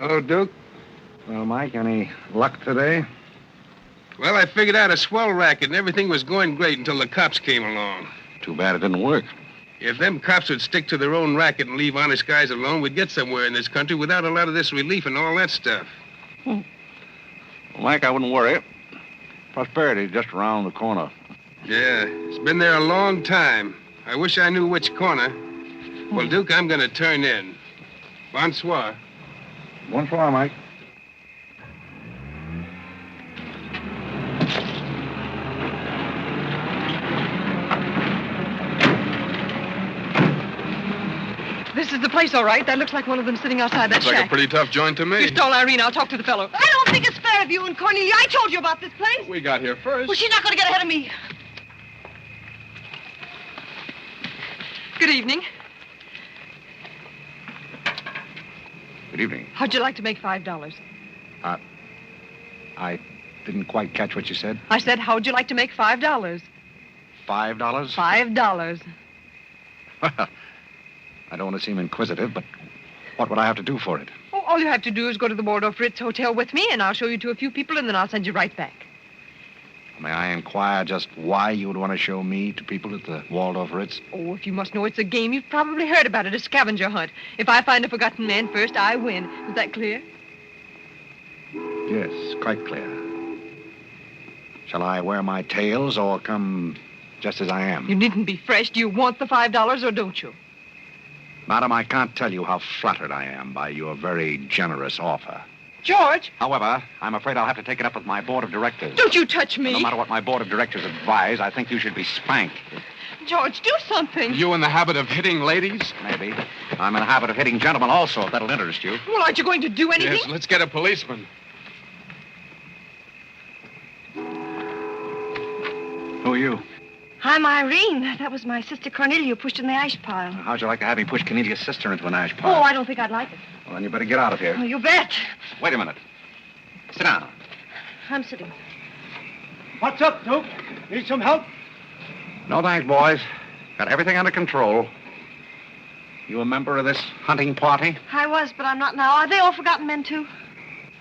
Hello, Duke. Well, Mike, any luck today? Well, I figured out a swell racket, and everything was going great until the cops came along. Too bad it didn't work. If them cops would stick to their own racket and leave honest guys alone, we'd get somewhere in this country without a lot of this relief and all that stuff. Well, Mike, I wouldn't worry. Prosperity's just around the corner. Yeah, it's been there a long time. I wish I knew which corner. Well, Duke, I'm going to turn in. Bonsoir. Bonsoir, Mike. This is the place, all right. That looks like one of them sitting outside that Looks shack. like a pretty tough joint to me. You stole Irene. I'll talk to the fellow. I don't think it's fair of you and Cornelia. I told you about this place. We got here first. Well, she's not going to get ahead of me. Good evening. Good evening. How'd you like to make $5? I didn't quite catch what you said. I said, how'd you like to make $5? $5? $5. Well, I don't want to seem inquisitive, but what would I have to do for it? Oh, all you have to do is go to the Waldorf Ritz Hotel with me, and I'll show you to a few people, and then I'll send you right back. May I inquire just why you would want to show me to people at the Waldorf Ritz? Oh, if you must know it's a game, you've probably heard about it, a scavenger hunt. If I find a forgotten man first, I win. Is that clear? Yes, quite clear. Shall I wear my tails or come just as I am? You needn't be fresh. Do you want the $5 or don't you? Madam, I can't tell you how flattered I am by your very generous offer. George! However, I'm afraid I'll have to take it up with my board of directors. Don't you touch me. No matter what my board of directors advise, I think you should be spanked. George, do something. You in the habit of hitting ladies? Maybe. I'm in the habit of hitting gentlemen also, if that'll interest you. Well, aren't you going to do anything? Yes, let's get a policeman. Who are you? I'm Irene. That was my sister Cornelia who pushed in the ash pile. How'd you like to have me push Cornelia's sister into an ash Oh, pile? I don't think I'd like it. Well, then you better get out of here. Oh, you bet. Wait a minute. Sit down. I'm sitting. What's up, Duke? Need some help? No thanks, boys. Got everything under control. You a member of this hunting party? I was, but I'm not now. Are they all forgotten men, too?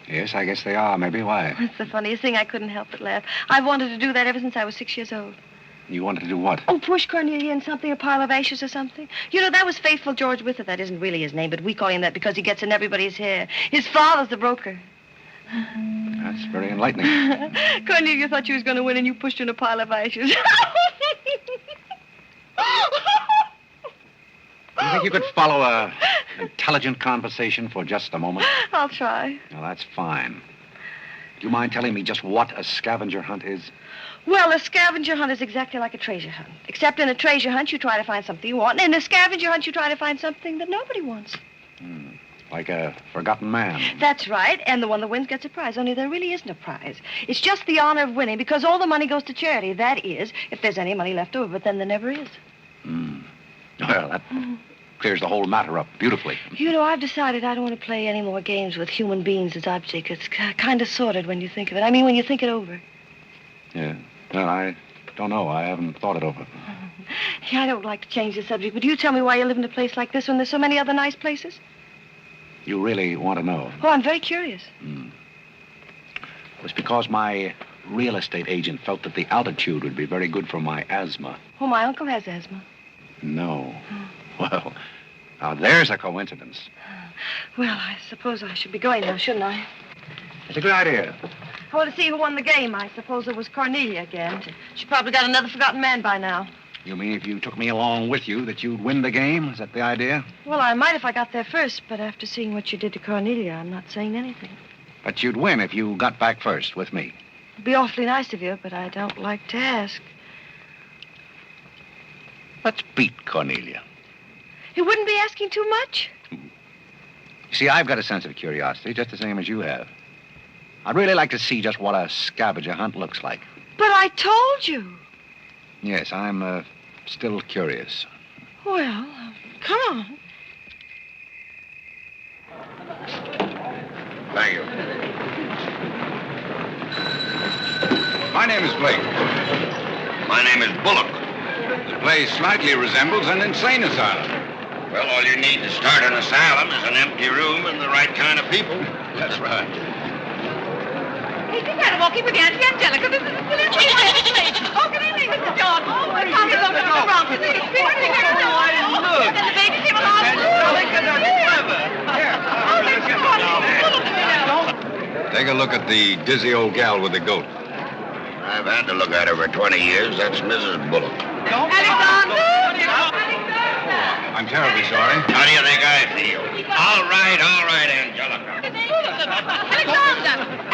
Yes, I guess they are. Maybe. Why? It's the funniest thing. I couldn't help but laugh. I've wanted to do that ever since I was 6 years old. You wanted to do what? Oh, push Cornelia in something, a pile of ashes or something. You know, that was Faithful George Wither. That isn't really his name, but we call him that because he gets in everybody's hair. His father's the broker. That's very enlightening. Cornelia thought she was going to win, and you pushed her in a pile of ashes. You think you could follow an intelligent conversation for just a moment? I'll try. Well, that's fine. Do you mind telling me just what a scavenger hunt is? Well, a scavenger hunt is exactly like a treasure hunt. Except in a treasure hunt, you try to find something you want. And in a scavenger hunt, you try to find something that nobody wants. Like a forgotten man. That's right. And the one that wins gets a prize. Only there really isn't a prize. It's just the honor of winning because all the money goes to charity. That is, if there's any money left over. But then there never is. Well, that clears the whole matter up beautifully. You know, I've decided I don't want to play any more games with human beings as objects. It's kind of sordid when you think of it. I mean, when you think it over. Yeah. Well, I don't know. I haven't thought it over. Yeah, I don't like to change the subject, but you tell me why you live in a place like this when there's so many other nice places? You really want to know? Oh, I'm very curious. It was because my real estate agent felt that the altitude would be very good for my asthma. Oh, my uncle has asthma. No. Well, now there's a coincidence. Well, I suppose I should be going now, shouldn't I? It's a good idea. I want to see who won the game. I suppose it was Cornelia again. She probably got another forgotten man by now. You mean if you took me along with you that you'd win the game? Is that the idea? Well, I might if I got there first, but after seeing what you did to Cornelia, I'm not saying anything. But you'd win if you got back first with me. It'd be awfully nice of you, but I don't like to ask. Let's beat Cornelia. It wouldn't be asking too much. You see, I've got a sense of curiosity, just the same as you have. I'd really like to see just what a scavenger hunt looks like. But I told you. Yes, I'm still curious. Well, come on. Thank you. My name is Blake. My name is Bullock. The place slightly resembles an insane asylum. Well, all you need to start an asylum is an empty room and the right kind of people. That's right. Hey, just had a walking with Auntie Angelica. This is a silly place. Oh, good evening, Mr. John. Oh, we're talking about Mr. Bronx. And the baby came along. Take a look at the dizzy old gal with the goat. I've had to look at her for 20 years. That's Mrs. Bullock. Alexander! I'm terribly sorry. How do you think I feel? All right, Angelica.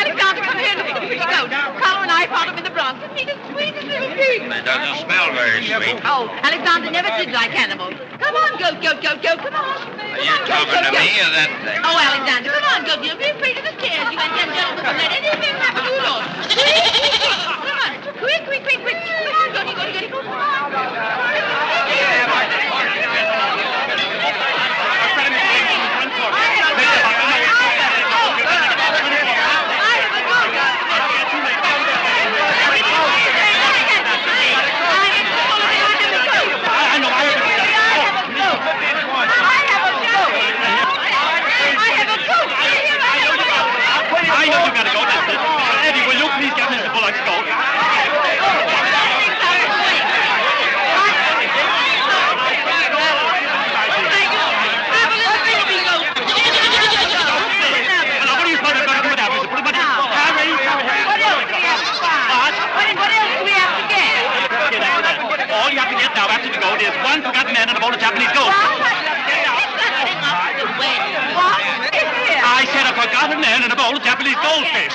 Alexander, come here. Look at the pretty goat. Carlo and I found him in the Bronx. And he's the sweetest little pig. It doesn't smell very sweet. Oh, Alexander never did like animals. Come on, goat, come on. Are you talking to me or that thing? Oh, Alexander, come on, goat. You'll be afraid of the stairs. You and Jen Jones will let anything happen to you, Lord. Come on. Quick. Come on, goaty. Come on. There's one forgotten man and a bowl of Japanese gold. I said a forgotten man and a bowl of Japanese goldfish.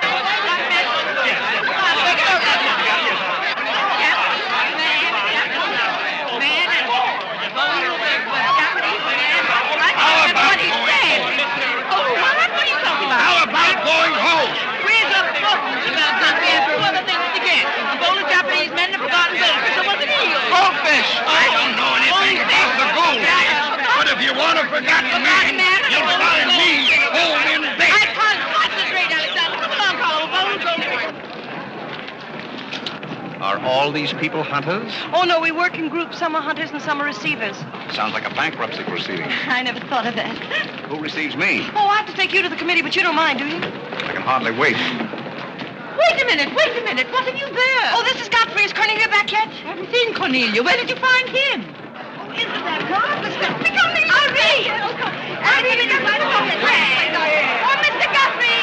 How about going home? Where's the buttons about that? We have two other things to get. A bowl of Japanese men and a forgotten goldfish. So what's the deal? Goldfish! I don't know anything about the gold. But if you want a forgotten man, you'll find me home in bed. I can't concentrate, Alexander. Come along, Carlo. Bowl of goldfish. Are all these people hunters? Oh, no, we work in groups. Some are hunters and some are receivers. Sounds like a bankruptcy proceeding. I never thought of that. Who receives me? Oh, I have to take you to the committee, but you don't mind, do you? I can hardly wait. Wait a minute. What have you there? Oh, this is Godfrey. Is Cornelia back yet? I haven't seen Cornelia. Where did you find him? Oh, isn't that marvelous? Mr. Guthrie! Hurry! Hurry! Oh, Mr. Guthrie!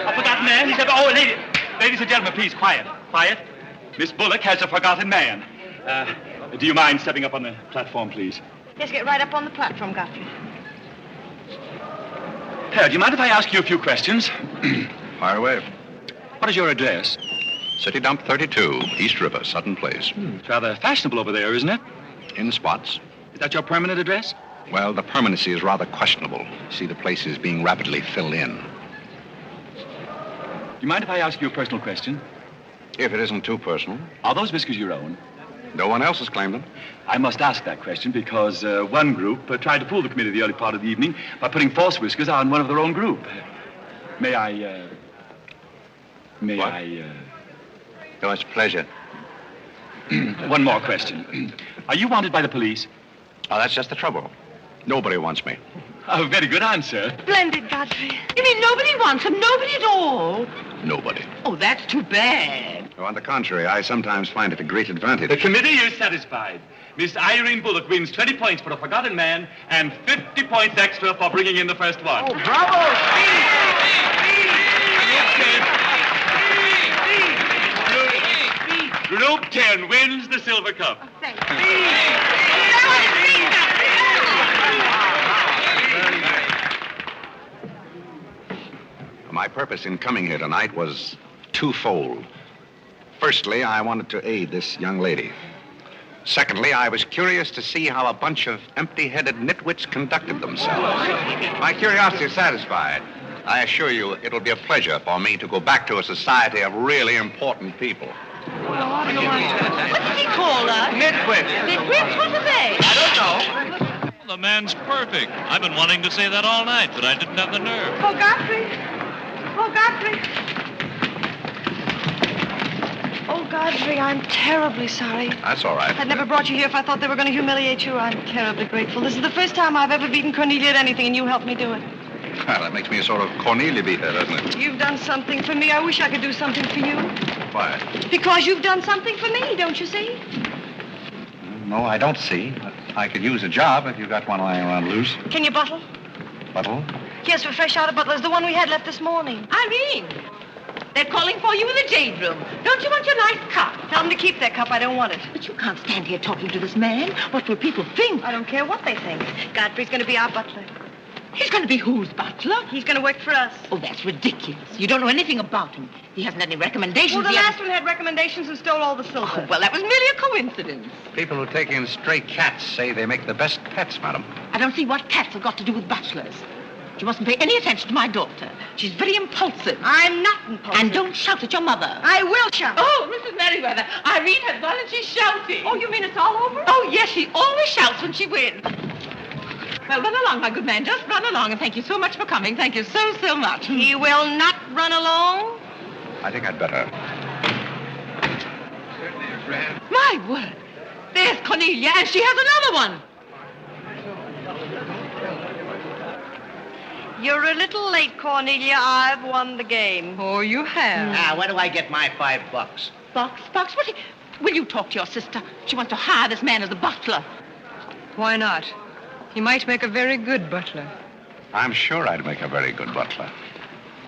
A forgotten man? He said, oh, ladies and gentlemen, please, quiet. Miss Bullock has a forgotten man. Do you mind stepping up on the platform, please? Yes, get right up on the platform, Godfrey. Do you mind if I ask you a few questions? Fire away. What is your address? City Dump 32, East River, Sutton Place. It's rather fashionable over there, isn't it? In spots. Is that your permanent address? Well, the permanency is rather questionable. See, the place is being rapidly filled in. Do you mind if I ask you a personal question? If it isn't too personal. Are those whiskers your own? No one else has claimed them. I must ask that question because one group tried to fool the committee the early part of the evening by putting false whiskers on one of their own group. May I... Oh, it's a pleasure. One more question. Are you wanted by the police? Oh, that's just the trouble. Nobody wants me. Oh, very good answer. Splendid, Godfrey. You mean nobody wants him? Nobody at all? Nobody. Oh, that's too bad. Oh, on the contrary, I sometimes find it a great advantage. The committee is satisfied. Miss Irene Bullock wins 20 points for a forgotten man and 50 points extra for bringing in the first one. Oh, bravo! Group 10 wins the silver cup. Oh, thank you. My purpose in coming here tonight was twofold. Firstly, I wanted to aid this young lady. Secondly, I was curious to see how a bunch of empty-headed nitwits conducted themselves. My curiosity is satisfied. I assure you it'll be a pleasure for me to go back to a society of really important people. What did he call us? Nitwit. Nitwits? What are they? I don't know. The man's perfect. I've been wanting to say that all night, but I didn't have the nerve. Oh, Godfrey. Oh, Godfrey. Oh, Godfrey, I'm terribly sorry. That's all right. I'd never brought you here if I thought they were going to humiliate you. I'm terribly grateful. This is the first time I've ever beaten Cornelia at anything, and you helped me do it. Well, that makes me a sort of Cornelia beater, doesn't it? You've done something for me. I wish I could do something for you. Why? Because you've done something for me, don't you see? No, I don't see. But I could use a job if you got one lying around loose. Can you bottle? Bottle? Yes, we're fresh out of Butler's, the one we had left this morning. Irene, they're calling for you in the jade room. Don't you want your nice cup? Tell them to keep their cup. I don't want it. But you can't stand here talking to this man. What will people think? I don't care what they think. Godfrey's going to be our butler. He's going to be whose butler? He's going to work for us. Oh, that's ridiculous. You don't know anything about him. He hasn't any recommendations. Well, the He last one had recommendations and stole all the silver. Oh, well, that was merely a coincidence. People who take in stray cats say they make the best pets, madam. I don't see what cats have got to do with butlers. You mustn't pay any attention to my daughter. She's very impulsive. I'm not impulsive. And don't shout at your mother. I will shout. Oh, Mrs. Merriweather, Irene has gone and she's shouting. Oh, you mean it's all over? Oh, yes, she always shouts when she wins. Well, run along, my good man. Just run along, and thank you so much for coming. Thank you so, so much. He will not run along. I think I'd better. My word. There's Cornelia, and she has another one. You're a little late, Cornelia. I've won the game. Oh, you have. Now, where do I get my $5? Box? What? Will you talk to your sister? She wants to hire this man as a butler. Why not? He might make a very good butler. I'm sure I'd make a very good butler.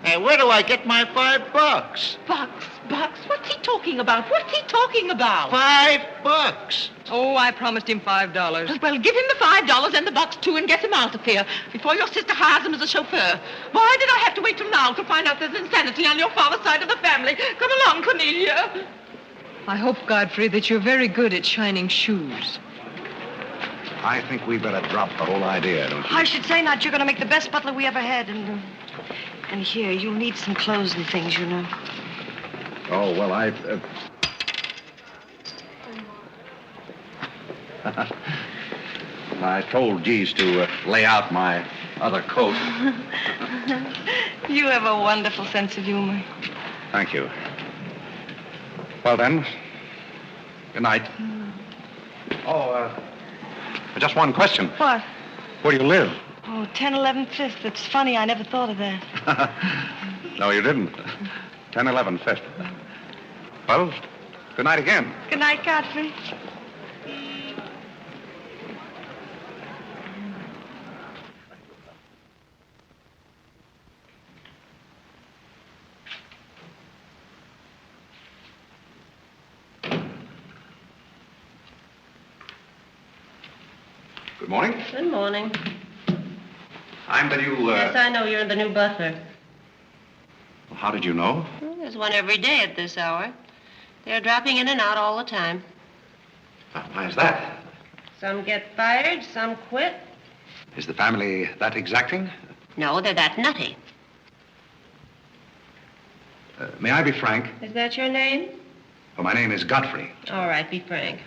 Hey, where do I get my $5? Box? What's he talking about? $5. Oh, I promised him $5. Well, give him the $5 and the box, too, and get him out of here before your sister hires him as a chauffeur. Why did I have to wait till now to find out there's insanity on your father's side of the family? Come along, Cornelia. I hope, Godfrey, that you're very good at shining shoes. I think we better drop the whole idea, don't you? I should say not. You're going to make the best butler we ever had. And here, you'll need some clothes and things, you know. Oh, well, I told Jeeves to lay out my other coat. You have a wonderful sense of humor. Thank you. Well, then, good night. Oh, just one question. What? Where do you live? Oh, 1011 Fifth. It's funny. I never thought of that. No, you didn't. 1011 Fifth. Well, good night again. Good night, Godfrey. Good morning. Good morning. I'm the new, Yes, I know you're the new butler. How did you know? Well, there's one every day at this hour. They're dropping in and out all the time. Why is that? Some get fired, some quit. Is the family that exacting? No, they're that nutty. May I be frank? Is that your name? Well, my name is Godfrey. All right, be frank.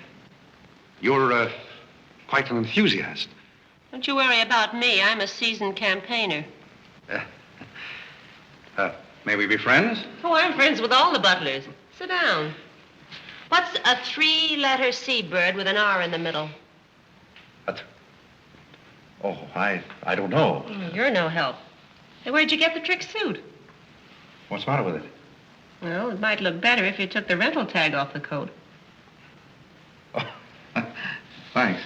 You're, quite an enthusiast. Don't you worry about me. I'm a seasoned campaigner. May we be friends? Oh, I'm friends with all the butlers. Sit down. What's a three-letter seabird with an R in the middle? Oh, I don't know. You're no help. Hey, where'd you get the trick suit? What's the matter with it? Well, it might look better if you took the rental tag off the coat. Oh, thanks.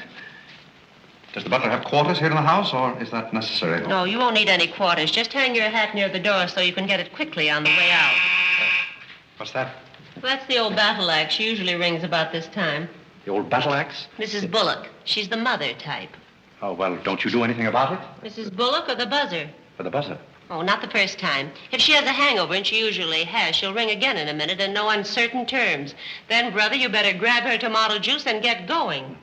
Does the butler have quarters here in the house, or is that necessary? No, you won't need any quarters. Just hang your hat near the door so you can get it quickly on the way out. What's that? Well, that's the old battle axe. She usually rings about this time. The old battle axe? Mrs. Bullock. She's the mother type. Oh, well, don't you do anything about it? Mrs. Bullock or the buzzer? For the buzzer. Oh, not the first time. If she has a hangover, and she usually has, she'll ring again in a minute in no uncertain terms. Then, brother, you better grab her tomato juice and get going.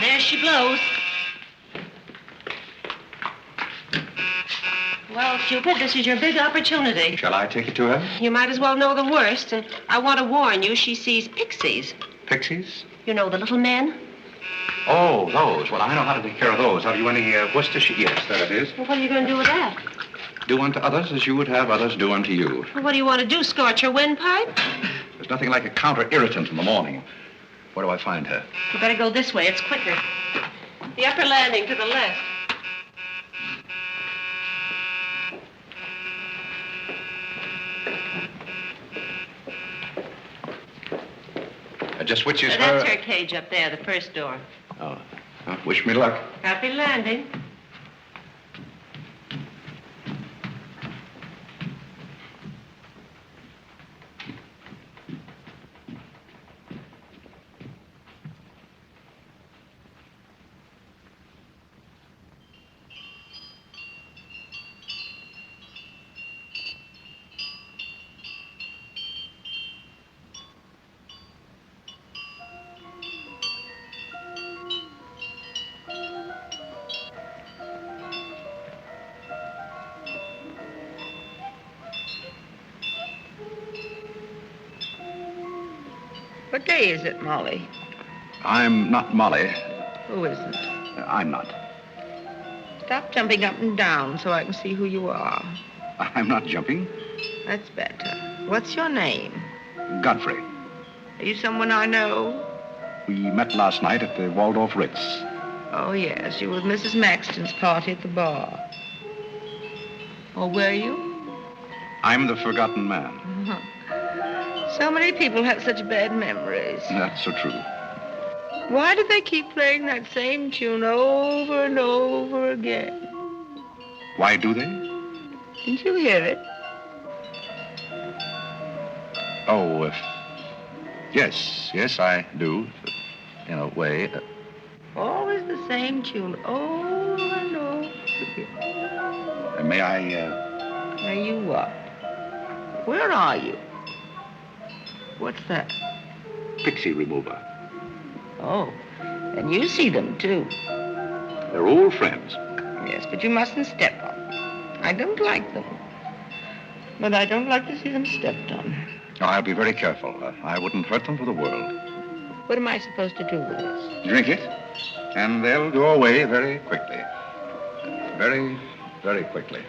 There she blows. Well, Cupid, this is your big opportunity. Shall I take it to her? You might as well know the worst. And I want to warn you, she sees pixies. Pixies? You know, the little men? Oh, those. Well, I know how to take care of those. Have you any Worcestershire? Yes, there it is. Well, what are you going to do with that? Do unto others as you would have others do unto you. Well, what do you want to do, scorch her windpipe? There's nothing like a counter-irritant in the morning. Where do I find her? You better go this way. It's quicker. The upper landing to the left. Just which is her... That's her cage up there, the first door. Oh. Wish me luck. Happy landing. What day is it, Molly? I'm not Molly. Who isn't? I'm not. Stop jumping up and down so I can see who you are. I'm not jumping. That's better. What's your name? Godfrey. Are you someone I know? We met last night at the Waldorf Ritz. Oh, yes. You were with Mrs. Maxton's party at the bar. Or were you? I'm the forgotten man. So many people have such bad memories. That's so true. Why do they keep playing that same tune over and over again? Why do they? Didn't you hear it? Oh, yes, I do, in a way. Always the same tune, over and over again. May I, May you what? Where are you? What's that? Pixie remover. Oh, and you see them, too. They're old friends. Yes, but you mustn't step on them. I don't like them. But I don't like to see them stepped on. Oh, I'll be very careful. I wouldn't hurt them for the world. What am I supposed to do with this? Drink it, and they'll go away very quickly. Very, very quickly.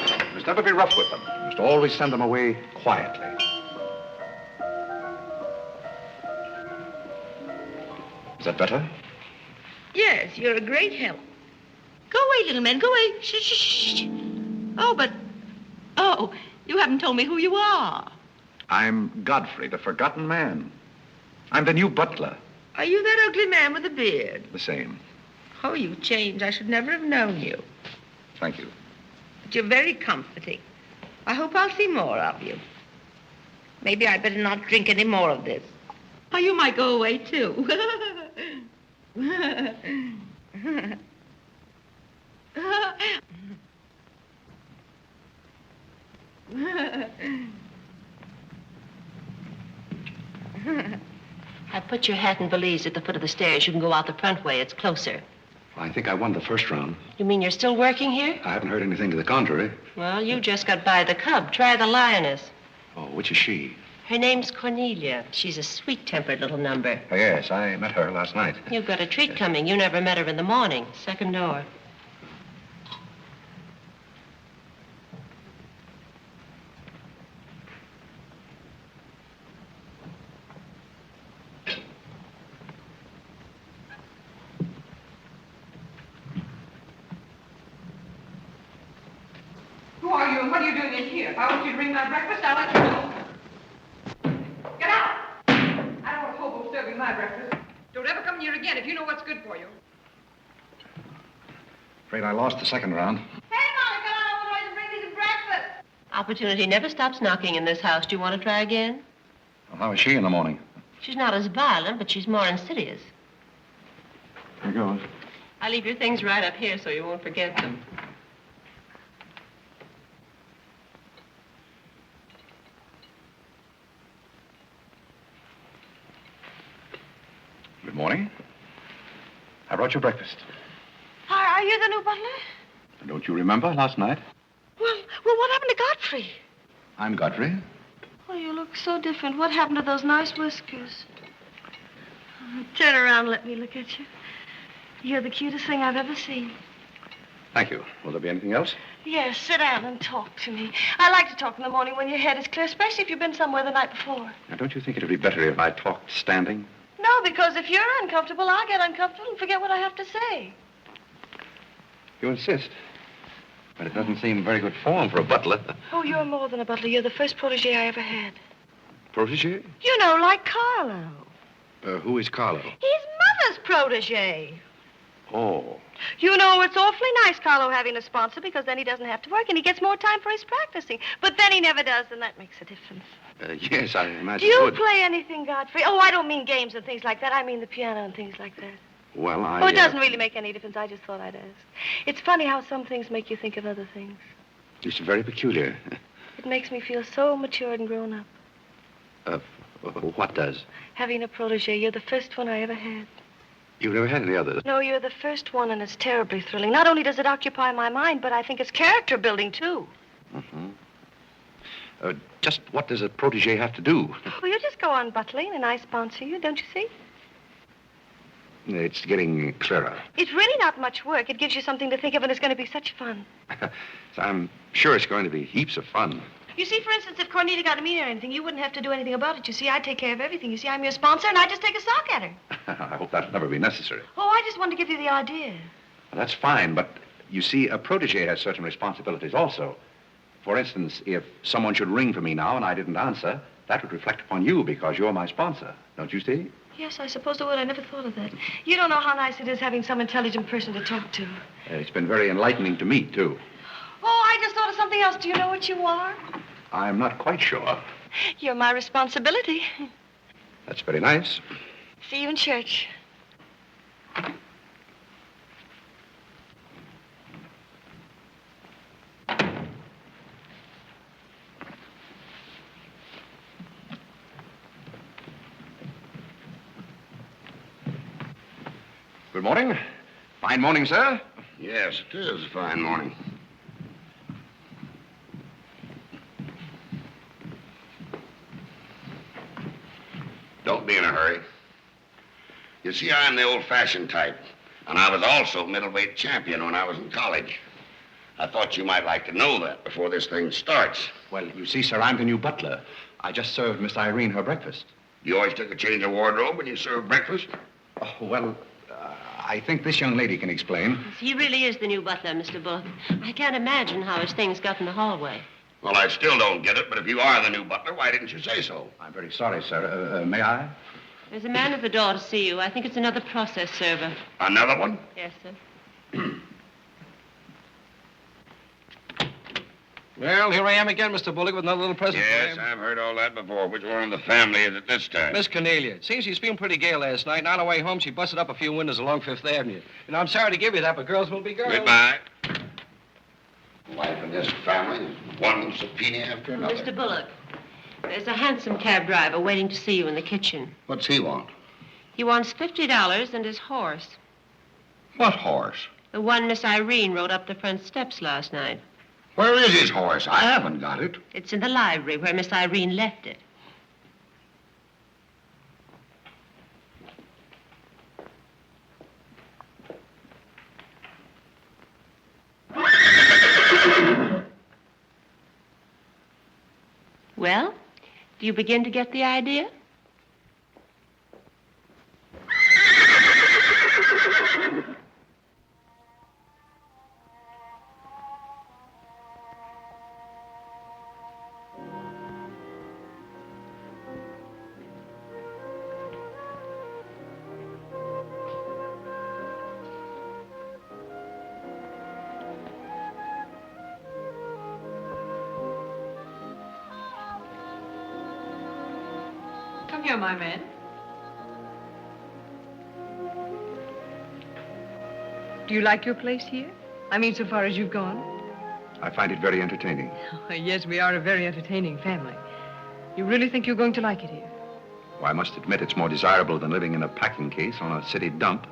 You must never be rough with them. You must always send them away quietly. Is that better? Yes, you're a great help. Go away, little man, go away. Shh, shh, shh. Oh, you haven't told me who you are. I'm Godfrey, the forgotten man. I'm the new butler. Are you that ugly man with the beard? The same. Oh, you've changed. I should never have known you. Thank you. But you're very comforting. I hope I'll see more of you. Maybe I'd better not drink any more of this. Oh, you might go away, too. I put your hat and valise at the foot of the stairs. You can go out the front way. It's closer. I think I won the first round. You mean you're still working here? I haven't heard anything to the contrary. Well, you just got by the cub. Try the lioness. Oh, which is she? Her name's Cornelia. She's a sweet-tempered little number. Oh, yes, I met her last night. You've got a treat coming. You never met her in the morning. Second door. Who are you and what are you doing in here? If I want you to bring my breakfast, I'll let you know. Get out! I don't want hobo serving my breakfast. Don't ever come near again if you know what's good for you. Afraid I lost the second round. Hey, Molly, come on over and bring me some breakfast. Opportunity never stops knocking in this house. Do you want to try again? Well, how is she in the morning? She's not as violent, but she's more insidious. Here goes. I leave your things right up here so you won't forget them. Good morning. I brought you breakfast. I Are you the new butler? Don't you remember last night? Well, what happened to Godfrey? I'm Godfrey. Oh, you look so different. What happened to those nice whiskers? Oh, turn around and let me look at you. You're the cutest thing I've ever seen. Thank you. Will there be anything else? Yes, sit down and talk to me. I like to talk in the morning when your head is clear, especially if you've been somewhere the night before. Now, don't you think it would be better if I talked standing? No, because if you're uncomfortable, I'll get uncomfortable and forget what I have to say. You insist. But it doesn't seem very good form for a butler. Oh, you're more than a butler. You're the first protege I ever had. Protege? You know, like Carlo. Who is Carlo? He's Mother's protege. Oh. You know, it's awfully nice, Carlo, having a sponsor, because then he doesn't have to work and he gets more time for his practicing. But then he never does, and that makes a difference. Yes, I imagine Do you it would. play anything, Godfrey? Oh, I don't mean games and things like that. I mean the piano and things like that. Well, Oh, it doesn't really make any difference. I just thought I'd ask. It's funny how some things make you think of other things. It's very peculiar. It makes me feel so mature and grown up. What does? Having a protege. You're the first one I ever had. You've never had any others? No, you're the first one, and it's terribly thrilling. Not only does it occupy my mind, but I think it's character building, too. Mm-hmm. Just what does a protege have to do? Oh, you just go on butling, and I sponsor you, don't you see? It's getting clearer. It's really not much work. It gives you something to think of, and it's going to be such fun. So I'm sure it's going to be heaps of fun. You see, for instance, if Cornelia got a meeting or anything, you wouldn't have to do anything about it. You see, I take care of everything. You see, I'm your sponsor, and I just take a sock at her. I hope that'll never be necessary. Oh, I just wanted to give you the idea. Well, that's fine, but you see, a protege has certain responsibilities also. For instance, if someone should ring for me now and I didn't answer, that would reflect upon you because you're my sponsor. Don't you see? Yes, I suppose it would. I never thought of that. You don't know how nice it is having some intelligent person to talk to. It's been very enlightening to me, too. Oh, I just thought of something else. Do you know what you are? I'm not quite sure. You're my responsibility. That's very nice. See you in church. Good morning. Fine morning, sir. Yes, it is a fine morning. Don't be in a hurry. You see, I'm the old-fashioned type, and I was also middleweight champion when I was in college. I thought you might like to know that before this thing starts. Well, you see, sir, I'm the new butler. I just served Miss Irene her breakfast. You always took a change of wardrobe when you served breakfast? Oh, well, I think this young lady can explain. He really is the new butler, Mr. Bullock. I can't imagine how his things got in the hallway. Well, I still don't get it, but if you are the new butler, why didn't you say so? I'm very sorry, sir. May I? There's a man at the door to see you. I think it's another process server. Another one? Yes, sir. Well, here I am again, Mr. Bullock, with another little present for Yes, you. I've heard all that before. Which one in the family is it this time? Miss Cornelia. It seems she's feeling pretty gay last night, and on her way home, she busted up a few windows along Fifth Avenue. You know, I'm sorry to give you that, but girls will be girls. Goodbye. Life in this family is one subpoena after another. Mr. Bullock, there's a hansom cab driver waiting to see you in the kitchen. What's he want? He wants $50 and his horse. What horse? The one Miss Irene rode up the front steps last night. Where is his horse? I haven't got it. It's in the library where Miss Irene left it. Well, do you begin to get the idea? Come here, my man. Do you like your place here? I mean, so far as you've gone? I find it very entertaining. Yes, we are a very entertaining family. You really think you're going to like it here? Well, I must admit it's more desirable than living in a packing case on a city dump.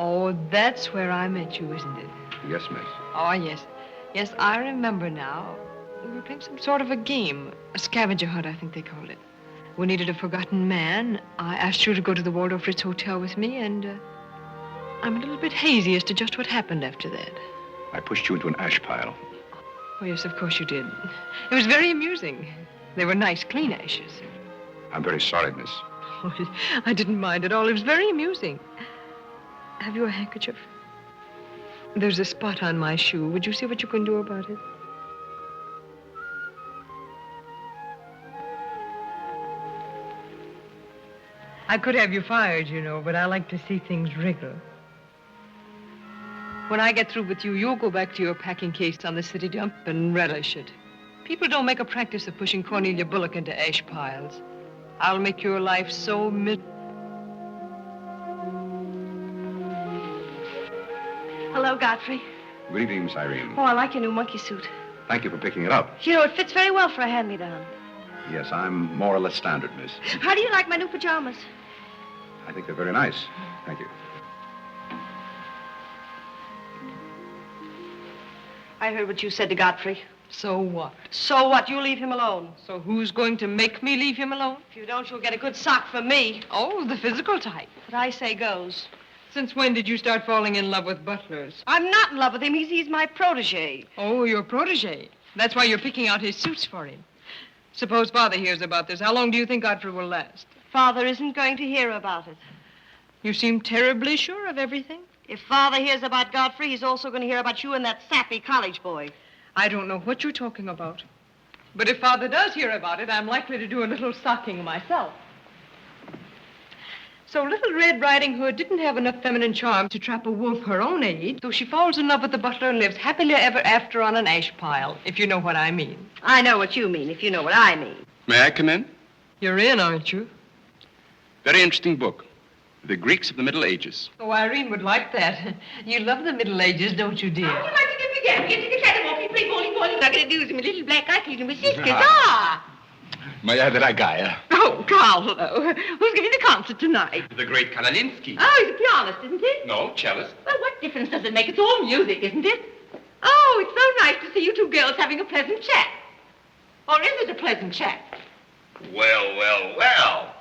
Oh, that's where I met you, isn't it? Yes, miss. Oh, yes. Yes, I remember now. We were playing some sort of a game. A scavenger hunt, I think they called it. We needed a forgotten man. I asked you to go to the Waldorf Ritz Hotel with me, and I'm a little bit hazy as to just what happened after that. I pushed you into an ash pile. Oh, yes, of course you did. It was very amusing. They were nice, clean ashes. I'm very sorry, miss. Oh, I didn't mind at all. It was very amusing. Have you a handkerchief? There's a spot on my shoe. Would you see what you can do about it? I could have you fired, you know, but I like to see things wriggle. When I get through with you, you'll go back to your packing case on the city dump and relish it. People don't make a practice of pushing Cornelia Bullock into ash piles. I'll make your life so miserable. Hello, Godfrey. Good evening, Miss Irene. Oh, I like your new monkey suit. Thank you for picking it up. You know, it fits very well for a hand-me-down. Yes, I'm more or less standard, miss. How do you like my new pajamas? I think they're very nice. Thank you. I heard what you said to Godfrey. So what? So what? You leave him alone. So who's going to make me leave him alone? If you don't, you'll get a good sock from me. Oh, the physical type. What I say goes. Since when did you start falling in love with butlers? I'm not in love with him. He's my protege. Oh, your protege. That's why you're picking out his suits for him. Suppose Father hears about this. How long do you think Godfrey will last? Father isn't going to hear about it. You seem terribly sure of everything. If Father hears about Godfrey, he's also going to hear about you and that sappy college boy. I don't know what you're talking about. But if Father does hear about it, I'm likely to do a little socking myself. So Little Red Riding Hood didn't have enough feminine charm to trap a wolf her own age, so she falls in love with the butler and lives happily ever after on an ash pile, if you know what I mean. I know what you mean, if you know what I mean. May I come in? You're in, aren't you? Very interesting book. The Greeks of the Middle Ages. Oh, Irene would like that. You love the Middle Ages, don't you, dear? How would you like to get began? Get to the catwalk, play bowling, I'm going to do some little black icons and my sisters. May I have the ragaya? Oh, Carlo. Who's giving the concert tonight? The great Kalalinsky. Oh, he's a pianist, isn't he? No, cellist. Well, what difference does it make? It's all music, isn't it? Oh, it's so nice to see you two girls having a pleasant chat. Or is it a pleasant chat? Well, well, well.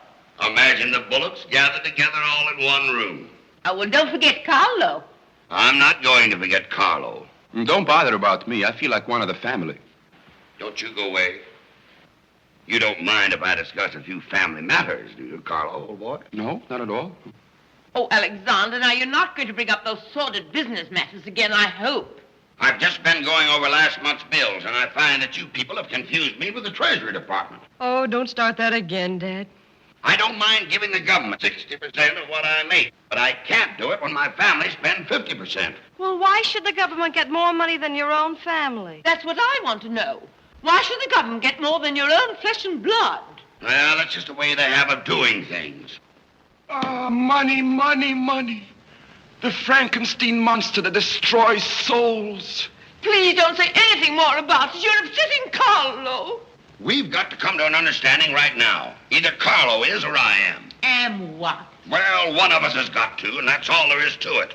Imagine the Bullocks gathered together all in one room. Oh, well, don't forget Carlo. I'm not going to forget Carlo. Don't bother about me. I feel like one of the family. Don't you go away. You don't mind if I discuss a few family matters, do you, Carlo, old boy? No, not at all. Oh, Alexander, now you're not going to bring up those sordid business matters again, I hope. I've just been going over last month's bills, and I find that you people have confused me with the Treasury Department. Oh, don't start that again, Dad. I don't mind giving the government 60% of what I make, but I can't do it when my family spends 50%. Well, why should the government get more money than your own family? That's what I want to know. Why should the government get more than your own flesh and blood? Well, that's just the way they have of doing things. Ah, money, money, money. The Frankenstein monster that destroys souls. Please don't say anything more about it. You're upsetting Carlo. We've got to come to an understanding right now. Either Carlo is or I am. Am what? Well, one of us has got to, and that's all there is to it.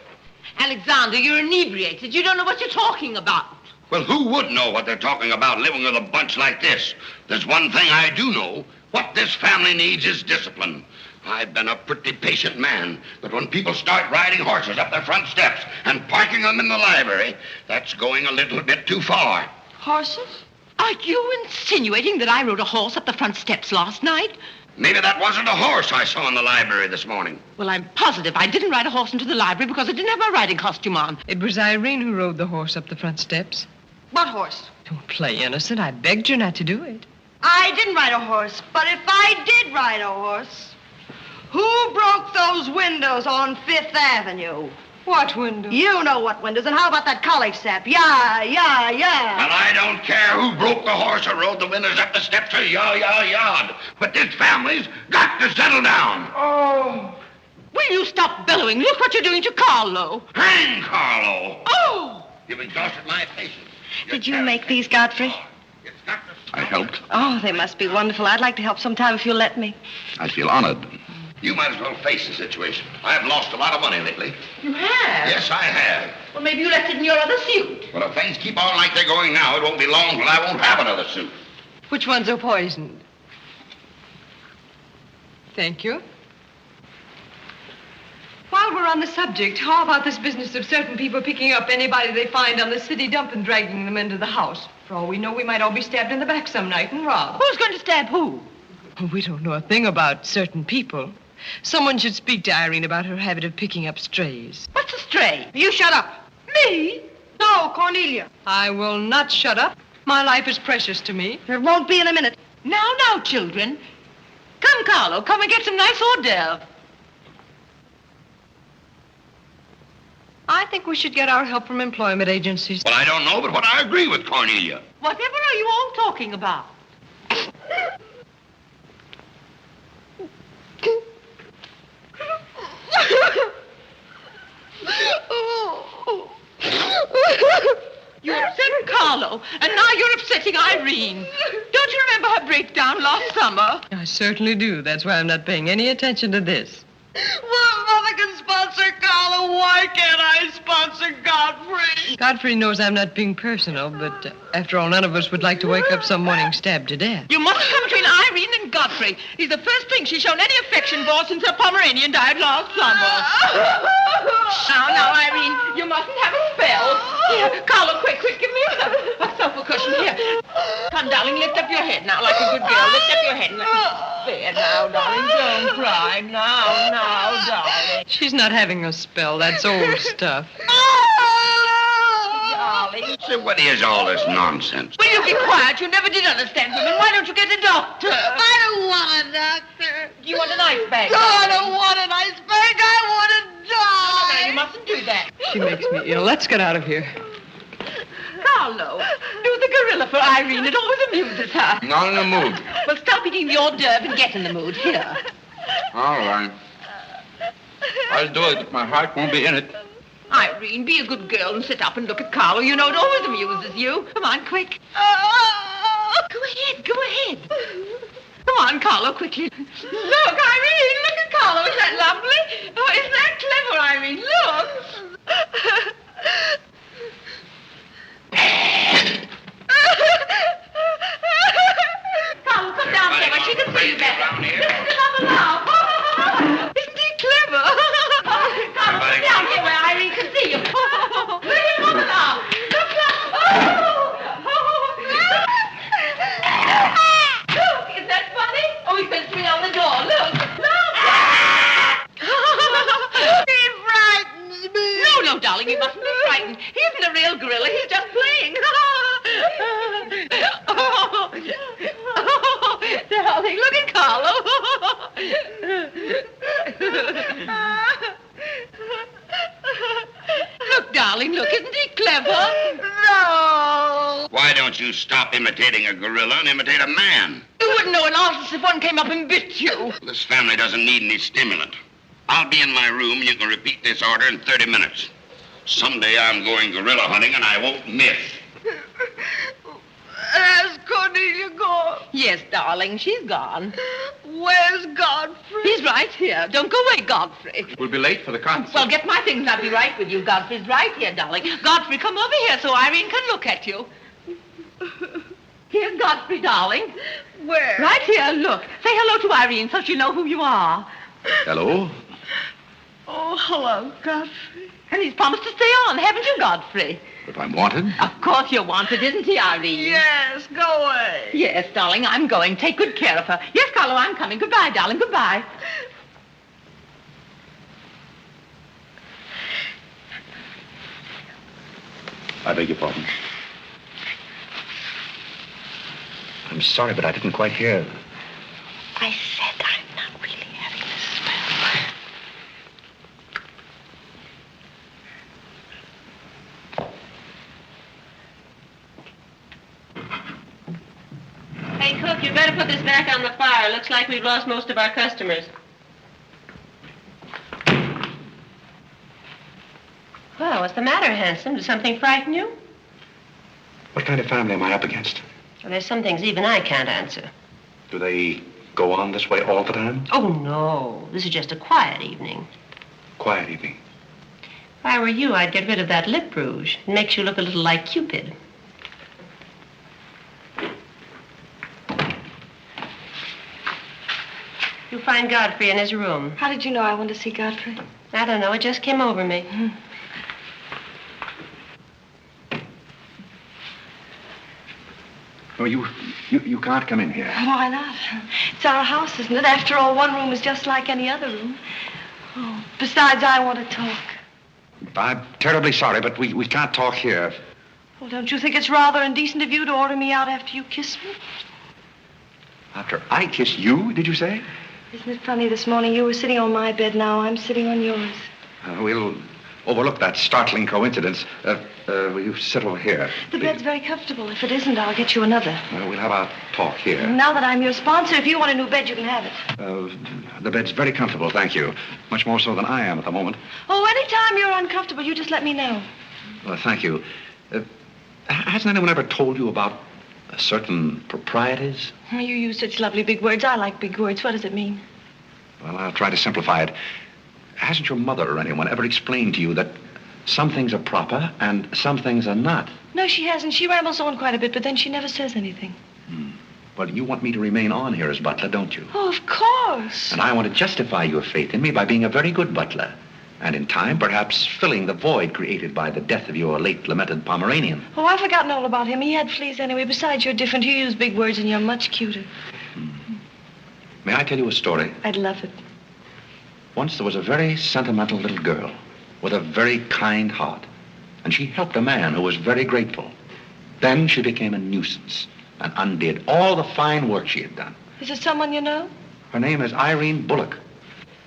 Alexander, you're inebriated. You don't know what you're talking about. Well, who would know what they're talking about living with a bunch like this? There's one thing I do know. What this family needs is discipline. I've been a pretty patient man, but when people start riding horses up their front steps and parking them in the library, that's going a little bit too far. Horses? Are you insinuating that I rode a horse up the front steps last night? Maybe that wasn't a horse I saw in the library this morning. Well, I'm positive I didn't ride a horse into the library because I didn't have my riding costume on. It was Irene who rode the horse up the front steps. What horse? Don't play innocent. I begged you not to do it. I didn't ride a horse, but if I did ride a horse, who broke those windows on Fifth Avenue? What windows? You know what windows, and how about that college sap? Yeah. Well, I don't care who broke the horse or rode the windows up the steps or yard. But this family's got to settle down. Oh. Will you stop bellowing? Look what you're doing to Carlo. Hang Carlo. Oh! You've exhausted my patience. Did you make these, Godfrey? I helped. Oh, they must be wonderful. I'd like to help sometime if you'll let me. I feel honored. You might as well face the situation. I've lost a lot of money lately. You have? Yes, I have. Well, maybe you left it in your other suit. Well, if things keep on like they're going now, it won't be long till I won't have another suit. Which ones are poisoned? Thank you. While we're on the subject, how about this business of certain people picking up anybody they find on the city dump and dragging them into the house? For all we know, we might all be stabbed in the back some night and robbed. Who's going to stab who? We don't know a thing about certain people. Someone should speak to Irene about her habit of picking up strays. What's a stray? You shut up. Me? No, Cornelia. I will not shut up. My life is precious to me. There won't be in a minute. Now, children. Come, Carlo, come and get some nice hors d'oeuvre. I think we should get our help from employment agencies. Well, I don't know, but what I agree with Cornelia. Whatever are you all talking about? You upset Carlo, and now you're upsetting Irene. Don't you remember her breakdown last summer? I certainly do. That's why I'm not paying any attention to this. Well, Mother can sponsor Carlo. Why can't I sponsor Godfrey? Godfrey knows I'm not being personal, but after all, none of us would like to wake up some morning stabbed to death. You mustn't come between Irene and Godfrey. He's the first thing she's shown any affection for since her Pomeranian died last summer. Now, Irene, you mustn't have a spell. Here, Carlo, quick, give me a sofa cushion here. Come, darling, lift up your head now like a good girl. Lift up your head and let me... There now, darling, don't cry. Now, darling. She's not having a spell. That's old stuff. Darling. So what is all this nonsense? Will you be quiet? You never did understand women. Why don't you get a doctor? I don't want a doctor. You want an ice bag? No, I don't want an ice bag. I want to die. No, you mustn't do that. She makes me ill. Let's get out of here. Carlo, do the gorilla for Irene. It always amuses her. Not in the mood. Well, stop eating the hors d'oeuvre and get in the mood. Here. All right. I'll do it, but my heart won't be in it. Irene, be a good girl and sit up and look at Carlo. You know it always amuses you. Come on, quick. Go ahead. Come on, Carlo, quickly. Look, Irene, look at Carlo. Isn't that lovely? Oh, isn't that clever, Irene? Look. Carlo, come down there. She can see you better. Listen to Mama now. Isn't he clever? Carlo, come down here where Irene can see you. Look at Mama now. Look. Look, is that funny? Oh, he's going to swing on the door. Look. He frightens me. No, darling, you mustn't be frightened. He isn't a real gorilla. He's just playing. Darling, look at Carlo. Look, darling, look. Isn't he clever? No. Why don't you stop imitating a gorilla and imitate a man? You wouldn't know an artist if one came up and bit you. This family doesn't need any stimulant. I'll be in my room, and you can repeat this order in 30 minutes. Someday I'm going gorilla hunting, and I won't miss. Has Cornelia gone? Yes, darling, she's gone. Where's Godfrey? He's right here. Don't go away, Godfrey. We'll be late for the concert. Well, get my things and I'll be right with you. Godfrey's right here, darling. Godfrey, come over here so Irene can look at you. Here's Godfrey, darling. Where? Right here, look. Say hello to Irene so she'll know who you are. Hello? Oh, hello, Godfrey. And he's promised to stay on, haven't you, Godfrey? If I'm wanted? Of course you're wanted, isn't he, Irene? Yes, go away. Yes, darling, I'm going. Take good care of her. Yes, Carlo, I'm coming. Goodbye, darling. Goodbye. I beg your pardon. I'm sorry, but I didn't quite hear. I said I'm not really having this spell. Hey, Cook, you better put this back on the fire. Looks like we've lost most of our customers. Well, what's the matter, handsome? Does something frighten you? What kind of family am I up against? Well, there's some things even I can't answer. Do they go on this way all the time? Oh, no. This is just a quiet evening. Quiet evening. If I were you, I'd get rid of that lip rouge. It makes you look a little like Cupid. You'll find Godfrey in his room. How did you know I wanted to see Godfrey? I don't know. It just came over me. Oh, you can't come in here. Why not? It's our house, isn't it? After all, one room is just like any other room. Oh, besides, I want to talk. I'm terribly sorry, but we can't talk here. Well, don't you think it's rather indecent of you to order me out after you kiss me? After I kiss you, did you say? Isn't it funny, this morning you were sitting on my bed, now I'm sitting on yours. We'll overlook that startling coincidence. Will you sit over here? The bed's very comfortable. If it isn't, I'll get you another. We'll have our talk here. Now that I'm your sponsor, if you want a new bed, you can have it. The bed's very comfortable, thank you. Much more so than I am at the moment. Oh, anytime you're uncomfortable, you just let me know. Well, thank you. Hasn't anyone ever told you about certain proprieties? You use such lovely big words. I like big words. What does it mean? Well, I'll try to simplify it. Hasn't your mother or anyone ever explained to you that some things are proper and some things are not? No, she hasn't. She rambles on quite a bit, but then she never says anything. Well, you want me to remain on here as butler, don't you? Oh, of course. And I want to justify your faith in me by being a very good butler. And in time, perhaps filling the void created by the death of your late lamented Pomeranian. Oh, I've forgotten all about him. He had fleas anyway. Besides, you're different. You use big words and you're much cuter. May I tell you a story? I'd love it. Once there was a very sentimental little girl with a very kind heart. And she helped a man who was very grateful. Then she became a nuisance and undid all the fine work she had done. Is it someone you know? Her name is Irene Bullock.